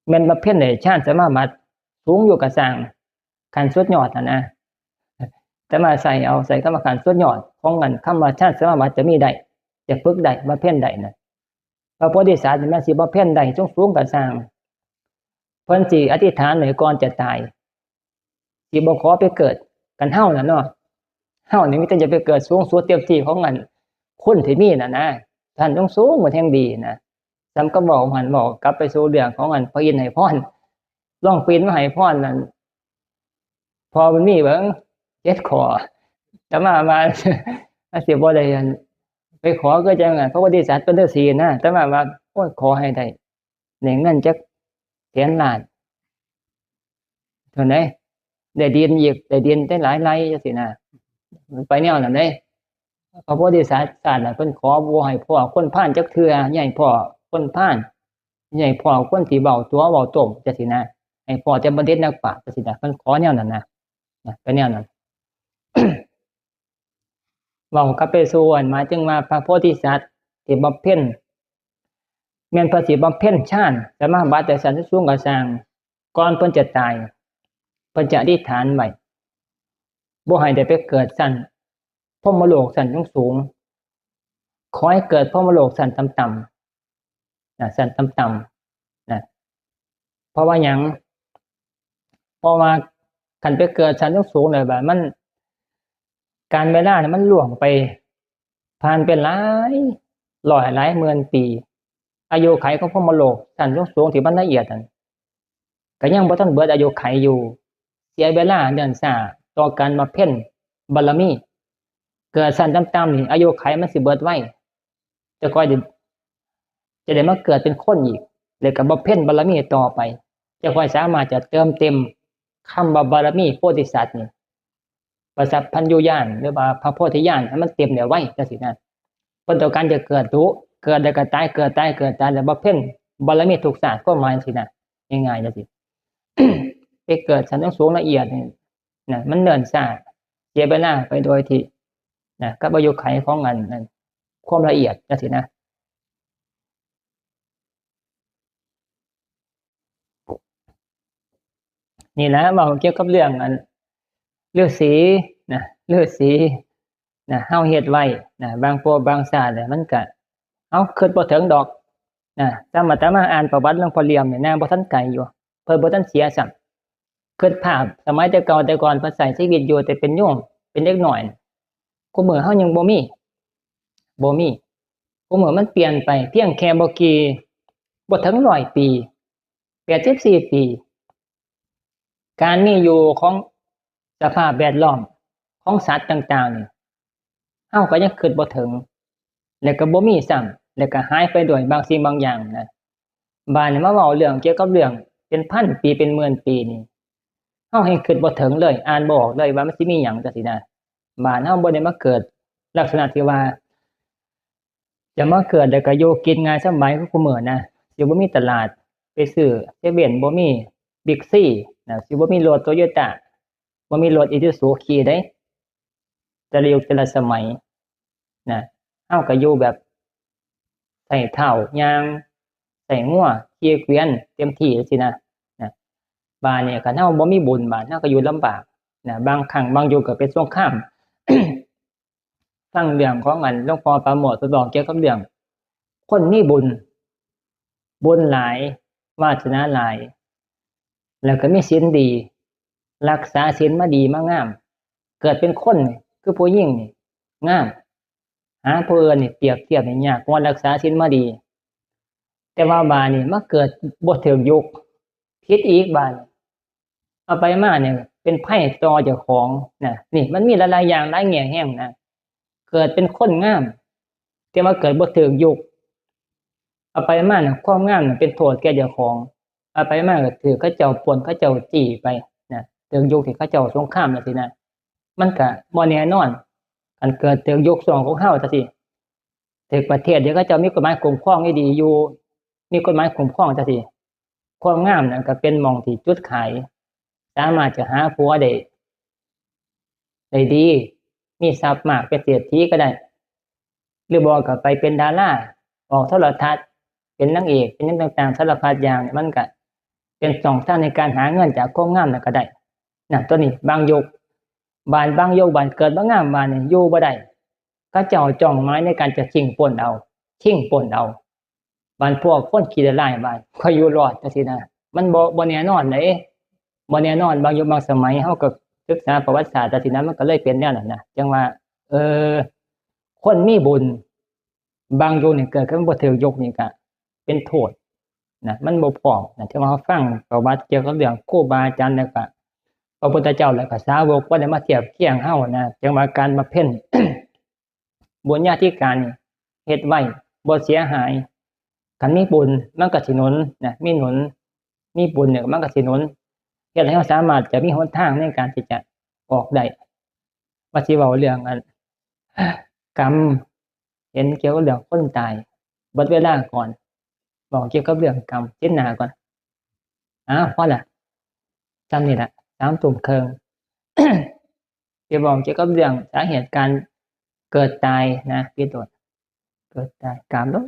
แม่นบ่เพ็ญได้ฌานสมาบัติสูงอยู่ก็สร้างขั้นสุดยอดนะแต่มาใส่กรรมฐานสุดยอดของมันคำว่าฌานสมาบัติจะมีได้จะฝึกได้บ่เพ็ญได้นะพระโพธิสัตว์นี่แม่นสิบ่เพ่นได้สูงๆก็สร้างเพิ่นสิอธิษฐานไว้ก่อนจะตายสิบ่ขอไปเกิดกันเฮาน่ะเนาะเฮานี่มีแต่จะไปเกิดสูงสุดเต็มที่ของมันคนที่มีน่ะนะท่านต้องสูงกว่าแห่งดีนะซ้ำก็บอกกลับไปสู่เรื่องของอันพระอินทร์ให้พรลองปีนมาให้พรนั่นพอมันมีเบิ่ง7ข้อแต่มาสิบ่ได้ไปขอก็จังพระโพธิสัตว์เป็นฤาษีนะแต่ว่าโอ้ยขอให้ได้เงินจักแสนล้านเท่าไหร่ได้ดินอีกได้ดินได้หลายไร่จังซี่นะมันไปแนวนั้นเด้พระโพธิสัตว์น่ะเพิ่นขอบ่ให้พ่อคนพาลจักเทื่ออย่าให้พ่อคนพาลอย่าให้พ่อคนที่เว้าตัวเว้าต้มจังซี่นะให้พ่อแต่บัณฑิตนักปราชญ์จังซี่นะเพิ่นขอแนวนั้นนะไปแนวนั้น เว้ากลับไปสู่อันหมายถึงว่าพระโพธิสัตว์ที่บำเพ็ญแม่นเพิ่นสิบำเพ็ญฌานสมาบัติแต่สันสูงก็สร้างก่อนเพิ่นจะตายเพิ่นจะอธิษฐานไว้บ่ให้ได้ไปเกิดชั้นพรหมโลกชั้นสูงขอให้เกิดพรหมโลกชั้นต่ำๆชั้นต่ำๆเพราะว่าหยังเพราะว่าคันไปเกิดชั้นสูงเลยว่ามันการเวลาเนี่ยมันล่วงไปผ่านเป็นหลายร้อยหลายหมื่นปีอายุขัยของพรหมโลกชั้นสูงที่มันละเอียดนั่นก็ยังบ่ทันเบิดอายุขัยอยู่เสียเวลาเดินช้าต่อการมาเพ่นบารมีเกิดชั้นต่ำๆนี่อายุขัยมันสิเบิดไวจะค่อยจะได้มาเกิดเป็นคนอีกแล้วก็บ่เพ่นบารมีต่อไปจะค่อยสามารถจะเติมเต็มคำว่าบารมีโพธิสัตว์นี่ประสัพพัญญูญาณหรือว่าพระโพธิญาณให้มันเต็มแล้วไว้จังซี่นะเพิ่นต้องการจะเกิดรู้เกิดแล้วก็ตายเกิดแล้วบ่เพ่นบารมีทุกศาสตร์ก็หมายจังซี่นะง่ายๆจังซี่ ไปเกิดชั้นสูงละเอียดนี่มันเนิ่นช้าเสียเวลาไปโดยที่กับอายุขัยของอันความละเอียดจังซี่นะนี่นะเว้าเกี่ยวกับเรื่องอันฤาษีเฮาเฮ็ดไว้บางพวกบางชาติเนี่ยมันก็คิดบ่ถึงดอกตามอาตมาอ่านประวัติหลวงพ่อเหลี่ยมนี่นางบ่ทันไกลอยู่เพิ่นบ่ทันเสียซ้ำคิดภาพสมัยแต่เก่าแต่ก่อนเพิ่นใช้ชีวิตอยู่แต่เป็นโยมเป็นเด็กน้อยคุมื้อเฮายังบ่มีคุมื้อมันเปลี่ยนไปเพียงแค่บ่ถึง100ปี84ปีการมีอยู่ของสภาพแวดล้อมของสัตว์ต่างๆนี่เฮาก็ยังคิดบ่ถึงแล้วก็บ่มีซ้ำแล้วก็หายไปด้วยบางสิ่งบางอย่างนะบาดนี้มาเว้าเรื่องเกี่ยวกับเรื่องเป็นพันปีเป็นหมื่นปีนี่เฮาแฮ่งคิดบ่ถึงเลยอ่านบ่ออกเลยว่ามันสิมีหยังจังซี่นะบาดเฮาบ่ได้มาเกิด ลักษณะที่ว่าจะมาเกิดแล้วก็อยู่กินง่ายสบายคือคุมื้อนะสิบ่มีตลาดไปซื้อเซเว่นบ่มีบิ๊กซีนะสิบ่มีรถ Toyota บ่มีรถ Isuzu ขี่ได้แต่ละยุคแต่ละสมัยนะเฮาก็อยู่แบบใช้เท้าย่างใช้งัวขี่เกวียนเต็มที่จังซี่นะบ้านนี้คันเฮาบ่มีบุญบ้านเฮาก็อยู่ลำบากนะบางครั้งบางยุคก็เป็นสงคราม ฟังเรื่องของอันหลวงพ่อปราโมทย์เพิ่นบอกเกี่ยวกับเรื่องคนมีบุญหลายวาสนาหลายแล้วก็มีศีลดีรักษาศีลมาดีมางามเกิดเป็นคนนี่คือผู้หญิงนี่งามหาผู้อื่นนี่เปรียบเทียบนี่ยากเพราะว่ารักษาศีลมาดีแต่ว่าบาดนี้มาเกิดบ่ถูกยุคผิดอีกบาดนี้เอาไปมาเนี่ยเป็นไผต่อเจ้าของนะนี่มันมีหลายๆอย่างหลายแง่แฮงนะเกิดเป็นคนงามแต่ว่าเกิดบ่ถูกยุคเอาไปมาน่ะความงามน่ะเป็นโทษแก่เจ้าของเอาไปมาก็ถูกเขาเจ้าปล้นเขาเจ้าจี้ไปนะถูกยุคที่เขาเจ้าสงครามจังซี่นะมันก็บ่แน่นอนคันเกิดถูกยุคช่วงของเฮาจังซี่ถูกประเทศเดี๋ยวเขาเจ้ามีกฎหมายคุ้มครองให้ดีอยู่มีกฎหมายคุ้มครองจังซี่ความงามน่ะก็เป็นหม้องที่จุดขายสามารถจะหาผัวได้ดีมีทรัพย์มากเป็นเศรษฐีก็ได้หรือบ่ก็ไปเป็นดาราออกโทรทัศน์เป็นนางเอกเป็นหยังต่างๆสารพัดอย่างเนี่ยมันก็เป็นช่องทางในการหาเงินจากความงามนั่นก็ได้นะตัวนี้บางยุคบางยุคบ้านเกิดบ่งามบ้านนี่อยู่บ่ได้เขาเจ้าจ้องหมายในการจะชิงปล้นเอาบ้านพวกคนขี้ร้ายบ้านค่อยอยู่รอดจังซี่นะมันบ่แน่นอนเด้บ่แน่นอนบางยุคบางสมัยเฮาก็ศึกษาประวัติศาสตร์จังซี่นะมันก็เลยเป็นแนวนั้นนะจังว่าคนมีบุญบางยุคนี่เกิดขึ้นบ่ถูกยุคนี่ก็เป็นโทษนะมันบ่พร้อมนะที่ว่าเราฟังประวัติเกี่ยวกับเรื่องครูบาอาจารย์แล้วก็พระพุทธเจ้าแล้วก็สาวกบ่ได้มาเทียบเคียงเฮานะจังว่าการบำเพ็ญ บุญญาธิการนี่เฮ็ดไว้บ่เสียหายคันมีบุญมันก็สิหนุนนะมีบุญเนี่ยมันก็สิหนุนเฮ็ดให้เราสามารถจะมีหนทางในการที่จะออกได้ว่าสิเว้าเรื่องอัน กรรมเห็นเกี่ยวกับเรื่องคนตายเบิดเวลาก่อนบอกเกี่ยวกับเรื่องกรรมเจ็ดหน้าก่อนพอละจำนี่ล่ะ3 ทุ่มครึ่ง สิบอกเกี่ยวกับเรื่องสาเหตุการเกิดตายนะพี่โดดเกิดตายกรรมเนาะ